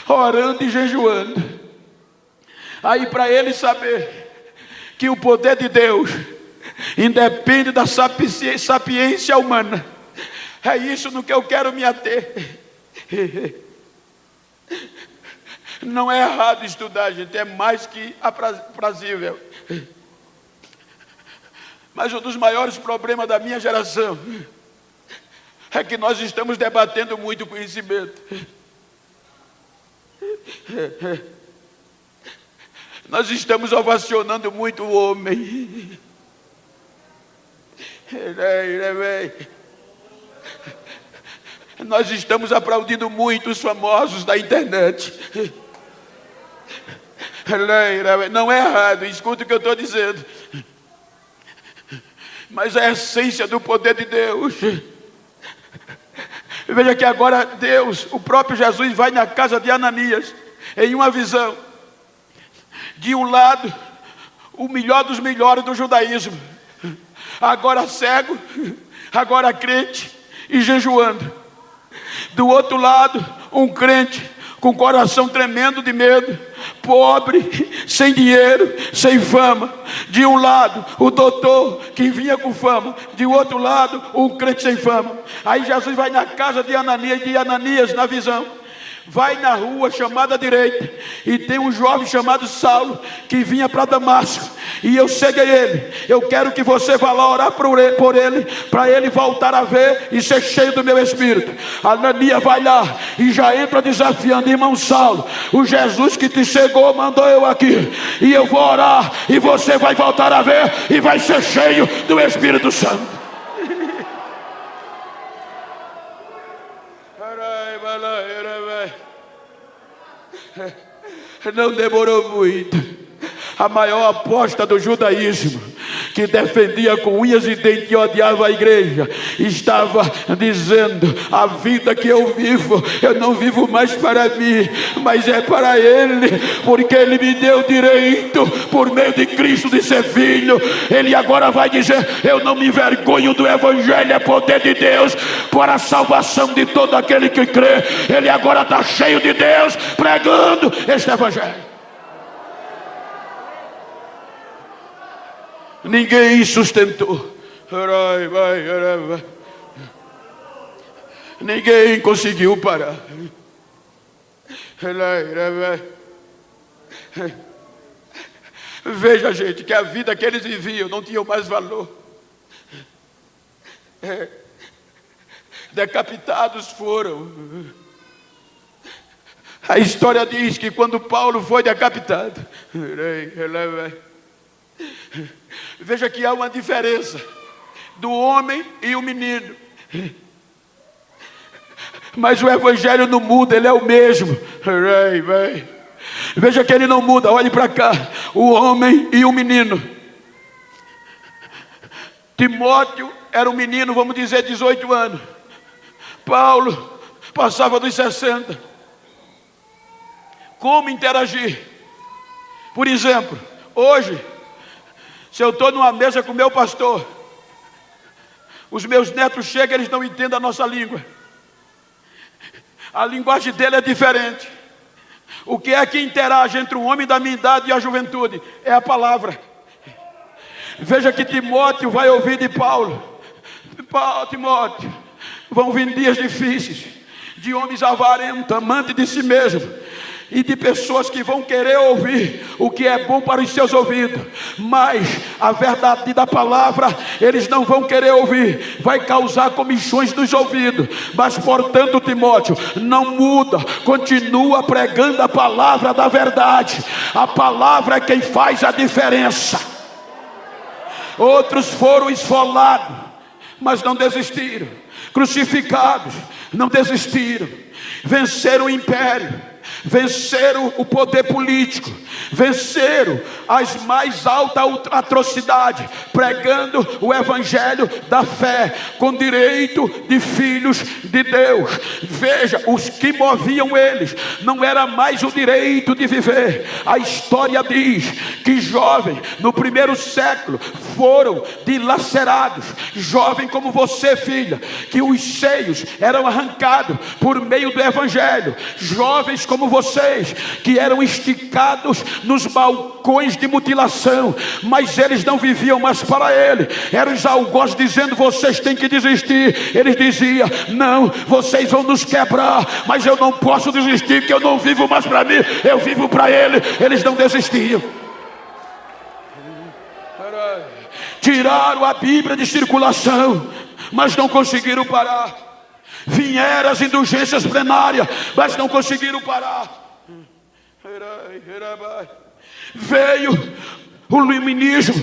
orando e jejuando. Aí, para ele saber que o poder de Deus independe da sapiência humana, é isso no que eu quero me ater. Não é errado estudar, gente, é mais que aprazível. Mas um dos maiores problemas da minha geração é que nós estamos debatendo muito conhecimento. Nós estamos ovacionando muito o homem. Nós estamos aplaudindo muito os famosos da internet. Não é errado, escuta o que eu estou dizendo. Mas é a essência do poder de Deus. Veja que agora Deus, o próprio Jesus, vai na casa de Ananias, em uma visão. De um lado, o melhor dos melhores do judaísmo, agora cego, agora crente e jejuando. Do outro lado, um crente com coração tremendo de medo, pobre, sem dinheiro, sem fama. De um lado, o doutor que vinha com fama. De outro lado, um crente sem fama. Aí Jesus vai na casa de Ananias, na visão. Vai na rua chamada direita, e tem um jovem chamado Saulo, que vinha para Damasco, e eu ceguei ele. Eu quero que você vá lá orar por ele, para ele voltar a ver e ser cheio do meu Espírito. Ananias vai lá, e já entra desafiando: irmão Saulo, o Jesus que te cegou mandou eu aqui, e eu vou orar, e você vai voltar a ver, e vai ser cheio do Espírito Santo. Não demorou muito. A maior aposta do judaísmo, que defendia com unhas e dentes e odiava a igreja, estava dizendo: a vida que eu vivo, eu não vivo mais para mim, mas é para Ele, porque Ele me deu direito, por meio de Cristo, de ser filho. Ele agora vai dizer: eu não me envergonho do Evangelho, é poder de Deus para a salvação de todo aquele que crê. Ele agora está cheio de Deus, pregando este Evangelho. Ninguém sustentou. Ninguém conseguiu parar. Veja, gente, que a vida que eles viviam não tinha mais valor. Decapitados foram. A história diz que quando Paulo foi decapitado, veja que há uma diferença do homem e o menino, mas o Evangelho não muda, ele é o mesmo. Veja que ele não muda. Olhe para cá, o homem e o menino. Timóteo era um menino, vamos dizer 18 anos. Paulo passava dos 60. Como interagir? Por exemplo, hoje, se eu estou numa mesa com o meu pastor, os meus netos chegam, eles não entendem a nossa língua. A linguagem dele é diferente. O que é que interage entre o homem da minha idade e a juventude? É a palavra. Veja que Timóteo vai ouvir de Paulo: Timóteo, vão vir dias difíceis, de homens avarentos, amantes de si mesmo. e de pessoas que vão querer ouvir o que é bom para os seus ouvidos, mas a verdade da palavra eles não vão querer ouvir, vai causar comichões nos ouvidos. Mas portanto, Timóteo, não muda, continua pregando a palavra da verdade. A palavra é quem faz a diferença. Outros foram esfolados, mas não desistiram, crucificados, não desistiram, venceram o império, venceram o poder político, venceram as mais altas atrocidades, pregando o evangelho da fé, com direito de filhos de Deus. Veja, os que moviam eles não era mais o direito de viver. A história diz que jovens no primeiro século foram dilacerados, jovem como você, filha, que os seios eram arrancados por meio do evangelho, jovens como vocês, que eram esticados nos balcões de mutilação, mas eles não viviam mais para ele, eram os algozes dizendo: vocês têm que desistir. Eles diziam: não, vocês vão nos quebrar, mas eu não posso desistir, que eu não vivo mais para mim, eu vivo para ele. Eles não desistiam. Tiraram a Bíblia de circulação, mas não conseguiram parar. Vieram as indulgências plenárias, mas não conseguiram parar. Veio o iluminismo,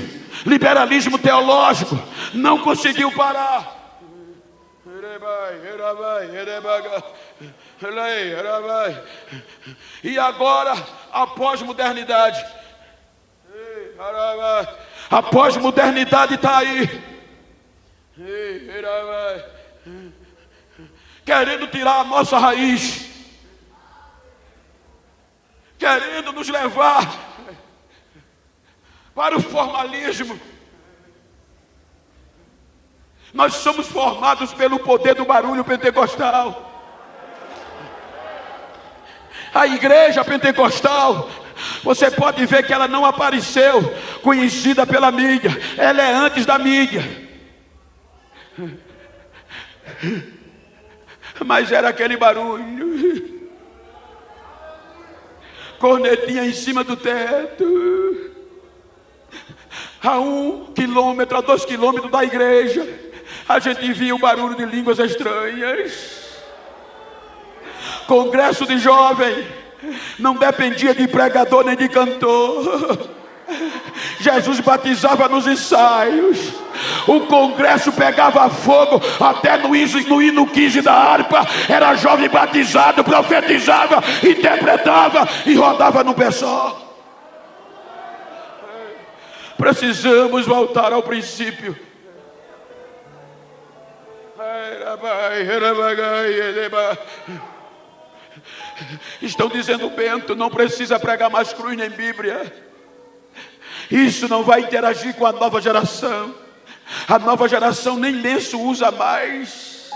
liberalismo teológico, não conseguiu parar. E agora a pós-modernidade. A pós-modernidade está aí, querendo tirar a nossa raiz, querendo nos levar para o formalismo. Nós somos formados pelo poder do barulho pentecostal. A igreja pentecostal, você pode ver que ela não apareceu conhecida pela mídia, ela é antes da mídia. Mas era aquele barulho, cornetinha em cima do teto, a 1 quilômetro, a 2 quilômetros da igreja, a gente via o barulho de línguas estranhas. Congresso de jovem não dependia de pregador nem de cantor. Jesus batizava nos ensaios. O congresso pegava fogo até no hino 15 da harpa. Era jovem batizado, profetizava, interpretava e rodava no pé só. Precisamos voltar ao princípio. Estão dizendo: Bento, não precisa pregar mais cruz nem Bíblia. Isso não vai interagir com a nova geração. A nova geração nem lenço usa mais.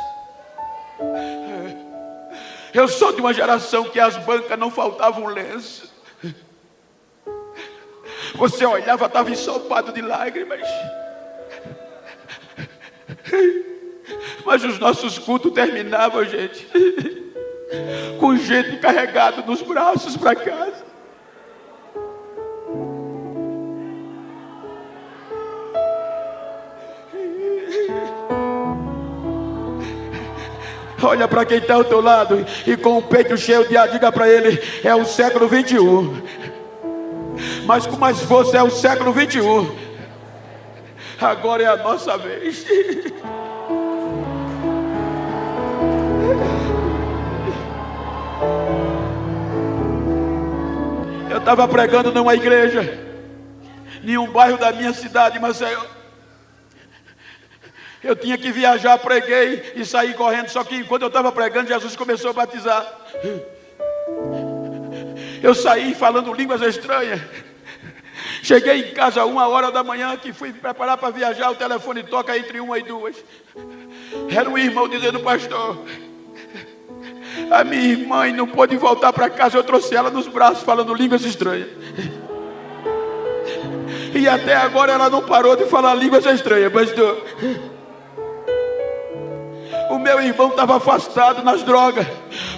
Eu sou de uma geração que as bancas não faltavam lenço. Você olhava, estava ensopado de lágrimas. Mas os nossos cultos terminavam, gente, com gente carregado nos braços para casa. Olha para quem está ao teu lado e com o peito cheio de ar, diga para ele: é o século 21. Mas com mais força, é o século 21. Agora é a nossa vez. Eu estava pregando numa igreja, em um bairro da minha cidade, Maceió. Eu tinha que viajar, preguei e saí correndo. Só que enquanto eu estava pregando, Jesus começou a batizar. Eu saí falando línguas estranhas. Cheguei em casa 1h da manhã, que fui preparar para viajar. O telefone toca entre 1 e 2. Era um irmão dizendo: pastor, a minha irmã não pôde voltar para casa, eu trouxe ela nos braços falando línguas estranhas. E até agora ela não parou de falar línguas estranhas, pastor. O meu irmão estava afastado nas drogas,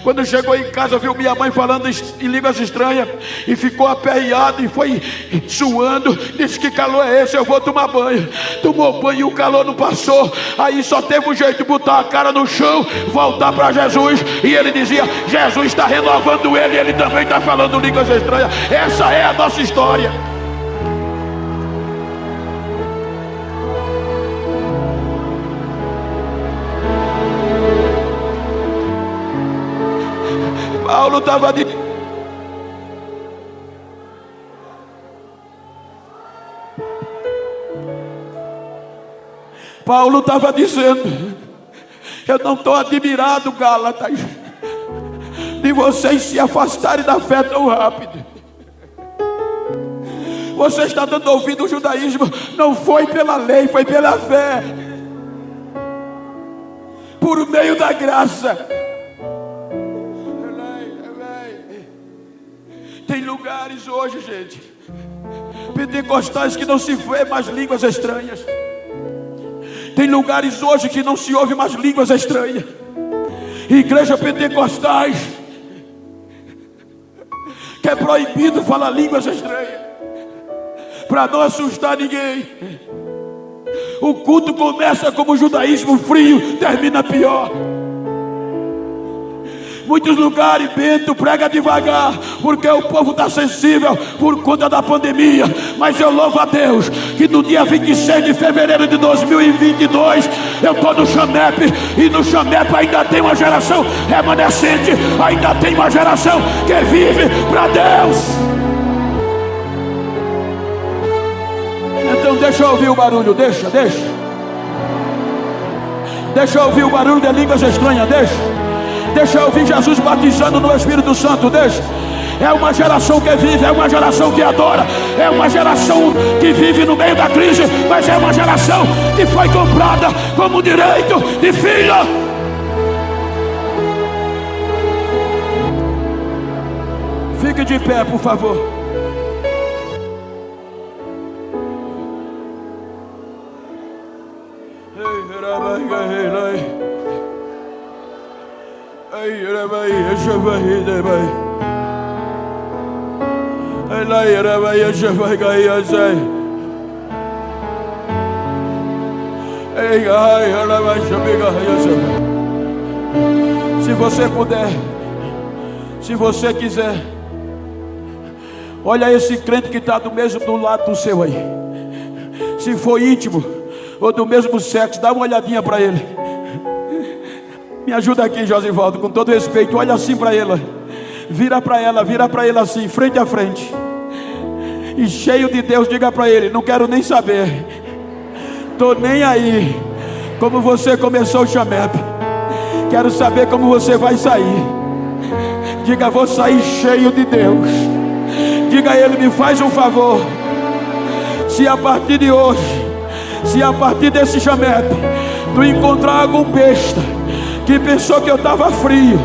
Quando chegou em casa, viu minha mãe falando em línguas estranhas e ficou aperreado e foi suando. Disse: que calor é esse? Eu vou tomar banho. Tomou banho e o calor não passou. Aí só teve um jeito de botar a cara no chão, voltar para Jesus. E ele dizia: Jesus está renovando ele, ele também está falando línguas estranhas. Essa é a nossa história. Paulo estava dizendo: eu não estou admirado, Gálatas, de vocês se afastarem da fé tão rápido. Você está dando ouvido ao judaísmo, não foi pela lei, foi pela fé, por meio da graça. Tem lugares hoje, gente, pentecostais, que não se vê mais línguas estranhas. Tem lugares hoje que não se ouve mais línguas estranhas. Igreja pentecostais que é proibido falar línguas estranhas, para não assustar ninguém. O culto começa como judaísmo frio, termina pior. Muitos lugares, Bento prega devagar, porque o povo está sensível por conta da pandemia. Mas eu louvo a Deus que no dia 26 de fevereiro de 2022 eu estou no Chamep, e no Chamep ainda tem uma geração remanescente, ainda tem uma geração que vive para Deus. Então deixa eu ouvir o barulho, deixa eu ouvir o barulho de línguas estranhas, deixa eu ouvir Jesus batizando no Espírito Santo, deixa. É uma geração que vive, é uma geração que adora, é uma geração que vive no meio da crise, mas é uma geração que foi comprada como direito de filho. Fique de pé, por favor. Se você puder, se você quiser, olha esse crente que está do lado do seu aí. Se for íntimo ou do mesmo sexo, dá uma olhadinha para ele. Me ajuda aqui, Josivaldo, com todo respeito. Olha assim para ela. Vira para ele assim, frente a frente. E cheio de Deus, diga para ele: não quero nem saber, tô nem aí como você começou o Chamep. Quero saber como você vai sair. Diga: vou sair cheio de Deus. Diga a ele: me faz um favor. Se a partir de hoje, se a partir desse Chamep tu encontrar algum besta que pensou que eu estava frio,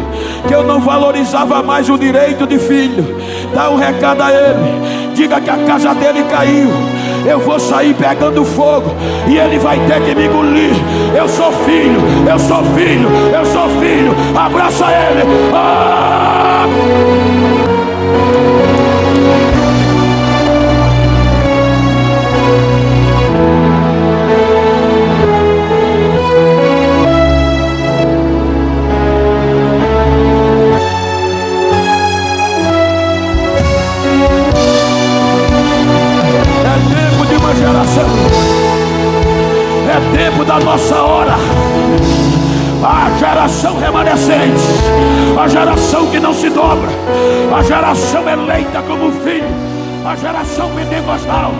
que eu não valorizava mais o direito de filho, dá um recado a ele. Diga que a casa dele caiu. Eu vou sair pegando fogo e ele vai ter que me engolir. Eu sou filho, eu sou filho, eu sou filho. Abraça ele. É tempo da nossa hora. A geração remanescente, a geração que não se dobra, a geração eleita como filho, a geração pentecostal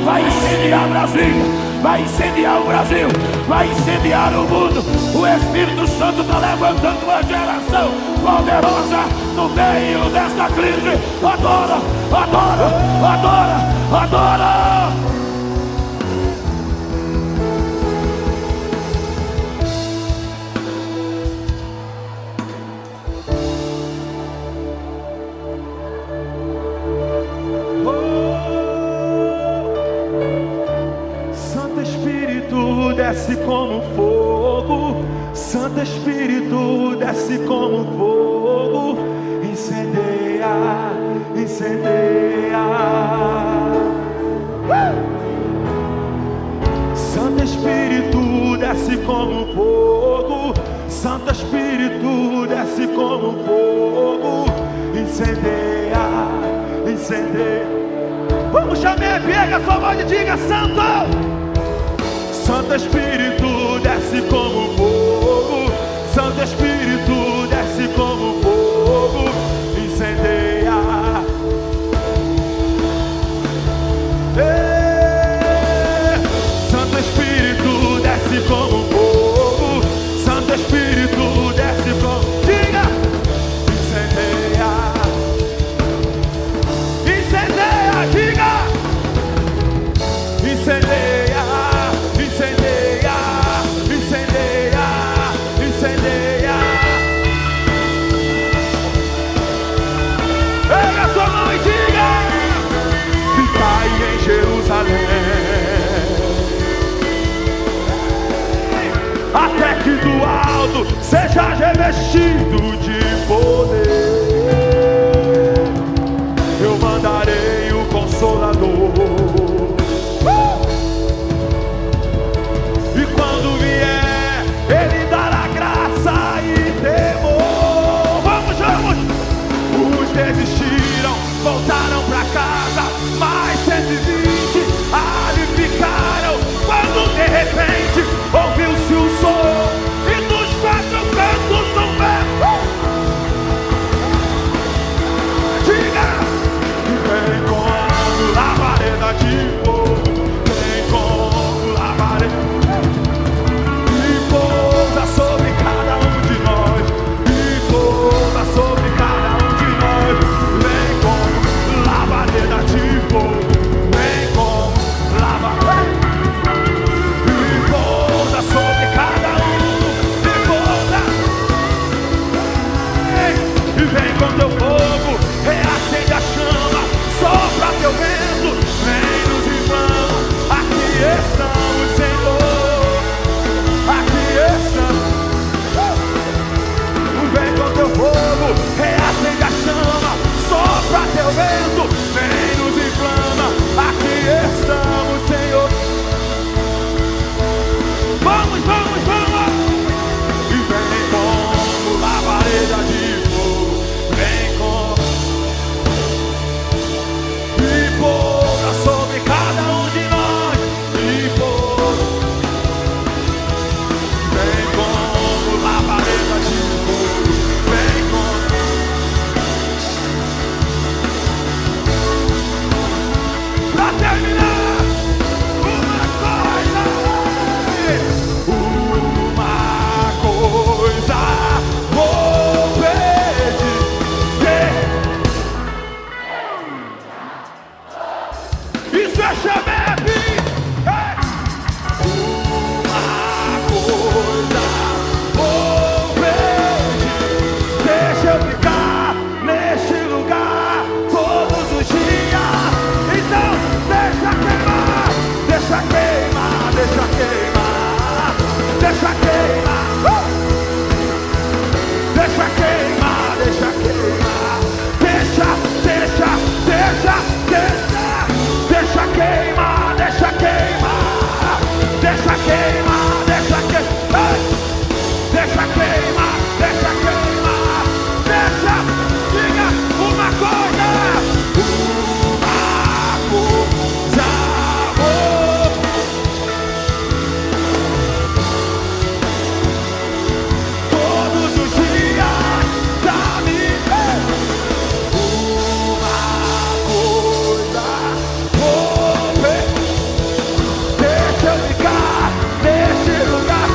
vai incendiar Brasília, vai incendiar o Brasil, vai incendiar o mundo. O Espírito Santo está levantando uma geração poderosa no meio desta crise. Adora, adora, adora, adora. Desce como fogo, Santo Espírito desce como fogo. incendeia, incendeia. Santo Espírito desce como fogo, Santo Espírito desce como fogo, incendeia, incendeia. Vamos chamar, pega a sua voz e diga: Santo! Santo Espírito desce como fogo, Santo Espírito desce como fogo, incendeia. Santo Espírito desce como fogo, Santo Espírito desce como... Diga! Incendeia, incendeia, diga! Incendeia, incendeia, incendeia, incendeia. Pega a sua mão e diga: ficai em Jerusalém, até que do alto seja revestido de poder. Eu mandarei o Consolador, e quando vier, Ele dará graça e temor. Vamos, vamos! Os desistiram, voltaram pra casa, mais 120 ali ficaram, quando de repente ouviu-se um som, e dos quatro cantos um berro. Diga! Vem como labareda de fogo, vem como labareda, e pousa sobre cada um de nós, e pousa sobre cada um de nós. Vem como labareda de fogo, vem como labareda, e pousa sobre cada um, e pousa. E vem com teu fogo, reacende a chama, sopra teu vento, vem nos inflama. Aqui estamos, Senhor, aqui estamos. Vem com teu fogo, reacende a chama, sopra teu vento, vem nos inflama. Aqui estamos, Senhor. Vamos, vamos, vamos! E vem como labareda de fogo, vem como... E pousa sobre cada um de nós, e pousa. Vem como labareda de fogo, vem como... Pra terminar, uma coisa vou pedir. Isso é chamebe. Uma coisa vou pedir: deixa eu ficar neste lugar todos os dias. Então deixa queimar, deixa queimar, deixa queimar, deixa queimar. Deixa queimar, deixa queimar, deixa, deixa, deixa, deixa, deixa queimar, deixa queimar, deixa queimar, deixa queimar, deixa queimar, deixa queimar, deixa, diga uma coisa, todos os dias dá-me uma coisa, vou ver, deixa eu ficar neste lugar.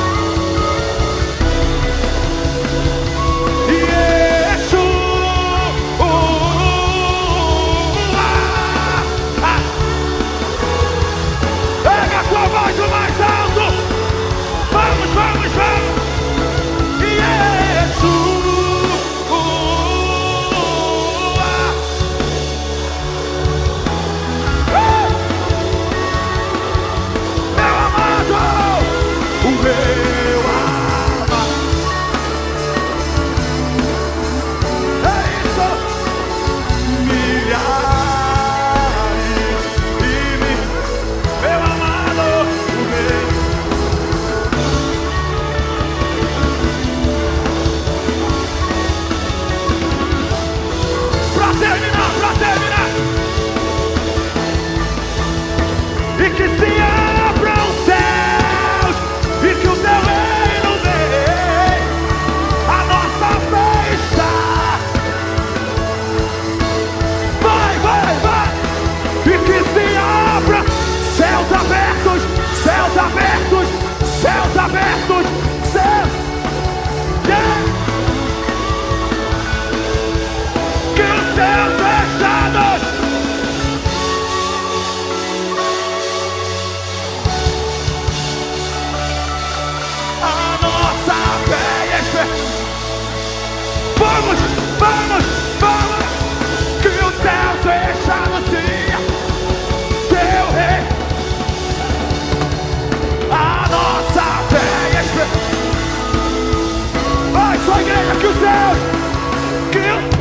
terminar. E que se abram os céus e que o teu reino venha. A nossa fé está. Vai, vai, vai. E que se abra céus abertos, céus abertos, céus abertos, céus. Yeah. Que os céus fechados. A nossa fé é esperta. Vamos, vamos, vamos. Que os céus fechados sim. Teu rei. A nossa fé é esperta. Vai, só igreja, que os céus. Que os...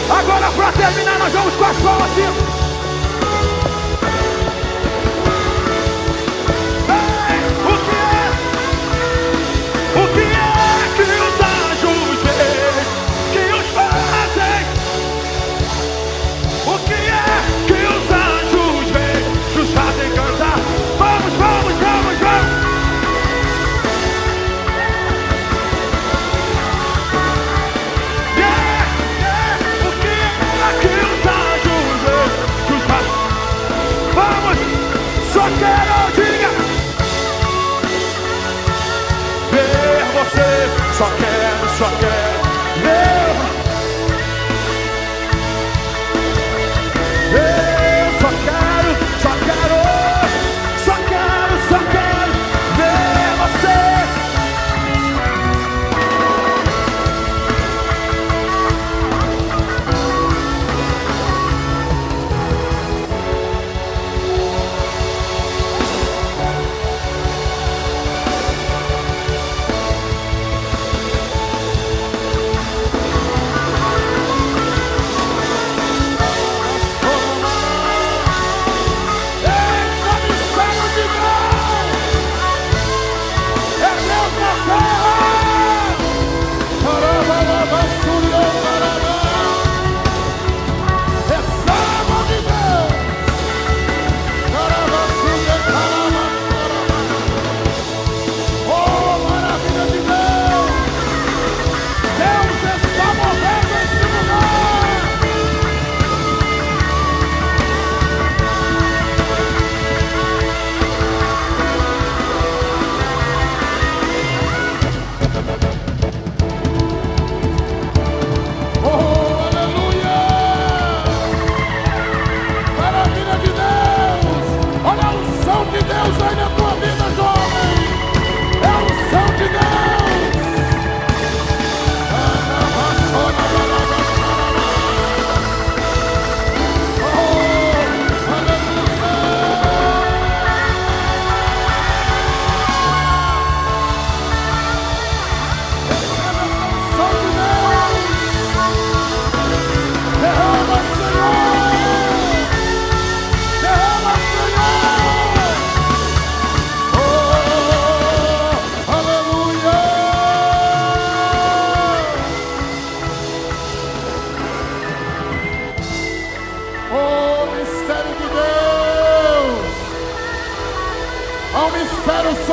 Agora pra terminar nós vamos com as palmas assim. O que é que os anjos veem, que os fazem? O que é que os anjos veem, que os fazem cantar? Vamos, vamos, vamos, vamos. Só quero, diga, ver você. Só quero ver. Eu só quero ver você.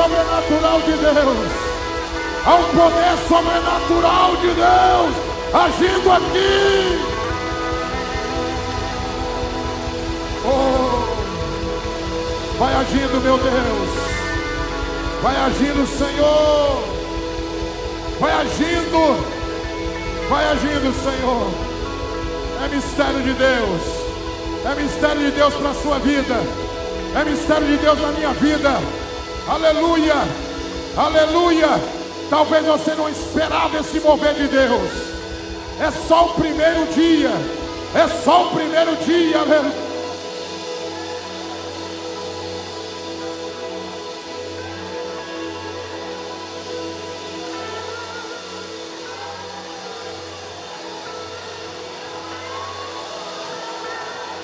sobrenatural de Deus. Há um poder sobrenatural de Deus agindo aqui. Oh, vai agindo, meu Deus. Vai agindo, Senhor. Vai agindo. Vai agindo, Senhor. É mistério de Deus. É mistério de Deus para a sua vida. É mistério de Deus na minha vida. Aleluia. Aleluia. Talvez você não esperava esse mover de Deus. É só o primeiro dia. É só o primeiro dia. Aleluia.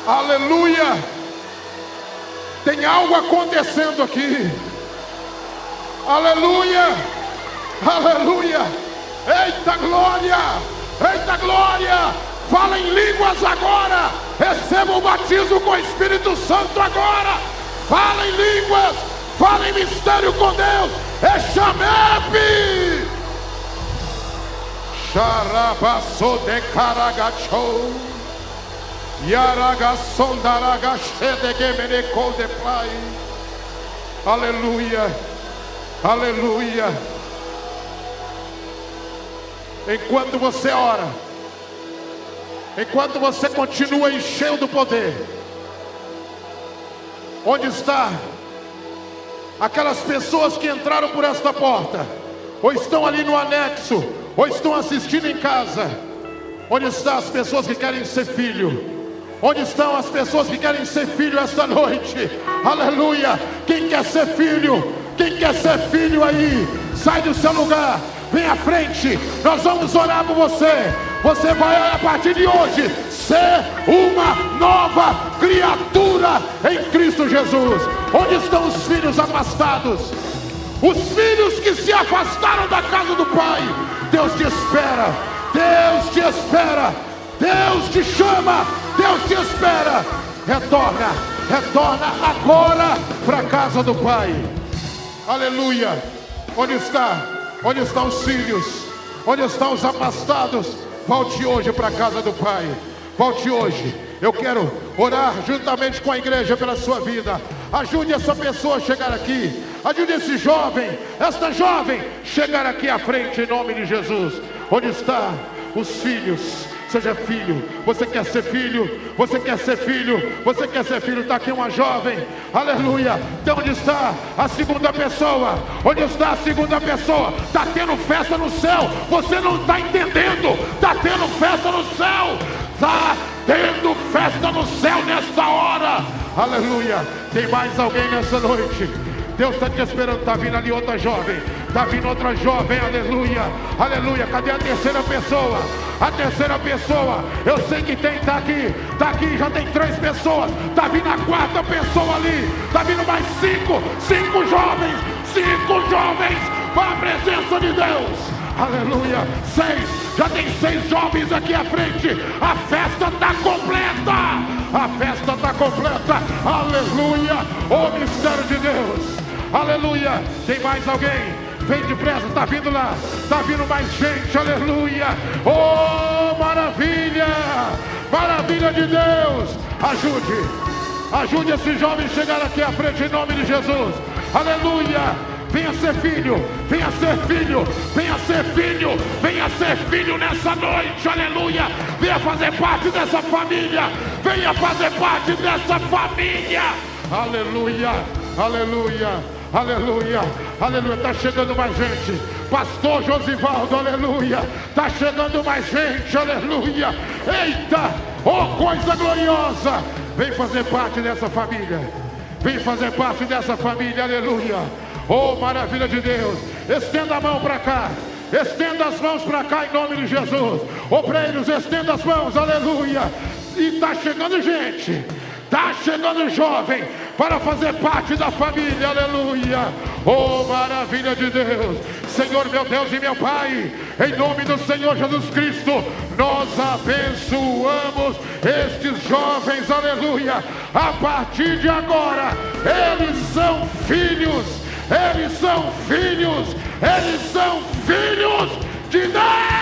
Aleluia. Tem algo acontecendo aqui. Aleluia. Aleluia. Eita glória. Eita glória. Fala em línguas agora. Receba o batismo com o Espírito Santo agora. Fala em línguas. Fala em mistério com Deus. É Chamepe. Xarabaço de caragachou. Aleluia. Aleluia. Enquanto você ora, enquanto você continua enchendo do poder, onde está aquelas pessoas que entraram por esta porta, ou estão ali no anexo, ou estão assistindo em casa? Onde estão as pessoas que querem ser filho? Onde estão as pessoas que querem ser filho esta noite? Aleluia. Quem quer ser filho? Quem quer ser filho aí? Sai do seu lugar, vem à frente. Nós vamos orar por você. Você vai a partir de hoje ser uma nova criatura em Cristo Jesus. Onde estão os filhos afastados? Os filhos que se afastaram da casa do Pai. Deus te espera. Deus te espera. Deus te chama. Deus te espera. Retorna. Retorna agora para a casa do Pai. Aleluia. Onde está? Onde estão os filhos? Onde estão os afastados? Volte hoje para a casa do Pai. Volte hoje. Eu quero orar juntamente com a igreja pela sua vida. Ajude essa pessoa a chegar aqui. Ajude esse jovem, esta jovem, chegar aqui à frente em nome de Jesus. Onde está os filhos? Seja filho. Você quer ser filho? Você quer ser filho? Você quer ser filho? Está aqui uma jovem. Aleluia. Então onde está a segunda pessoa? Onde está a segunda pessoa? Está tendo festa no céu. Você não está entendendo. Está tendo festa no céu. Está tendo festa no céu nesta hora. Aleluia. Tem mais alguém nessa noite? Deus está te esperando. Está vindo ali outra jovem. Está vindo outra jovem. Aleluia. Aleluia. Cadê a terceira pessoa? A terceira pessoa. Eu sei que tem. Está aqui. Está aqui. Já tem 3 pessoas. Está vindo a quarta pessoa ali. Está vindo mais 5. 5 jovens. 5 jovens. Para a presença de Deus. Aleluia. 6. Já tem 6 jovens aqui à frente. A festa está completa. A festa está completa. Aleluia. O mistério de Deus. Aleluia. Tem mais alguém? Vem depressa, está vindo lá. Está vindo mais gente. Aleluia. Oh, maravilha. Maravilha de Deus. Ajude esse jovem a chegar aqui à frente em nome de Jesus. Aleluia. Venha ser filho, venha ser filho, venha ser filho, venha ser filho nessa noite, aleluia. Venha fazer parte dessa família, venha fazer parte dessa família, aleluia, aleluia, aleluia, aleluia. Está chegando mais gente, pastor Josivaldo, aleluia. Está chegando mais gente, aleluia. Eita, oh coisa gloriosa. Vem fazer parte dessa família, vem fazer parte dessa família, aleluia. Oh, maravilha de Deus. Estenda a mão para cá. Estenda as mãos para cá em nome de Jesus. Obreiros, estenda as mãos, aleluia. E está chegando gente. Está chegando jovem para fazer parte da família, aleluia. Oh, maravilha de Deus. Senhor, meu Deus e meu Pai, em nome do Senhor Jesus Cristo, nós abençoamos estes jovens, aleluia. A partir de agora, eles são filhos. Eles são filhos de Deus.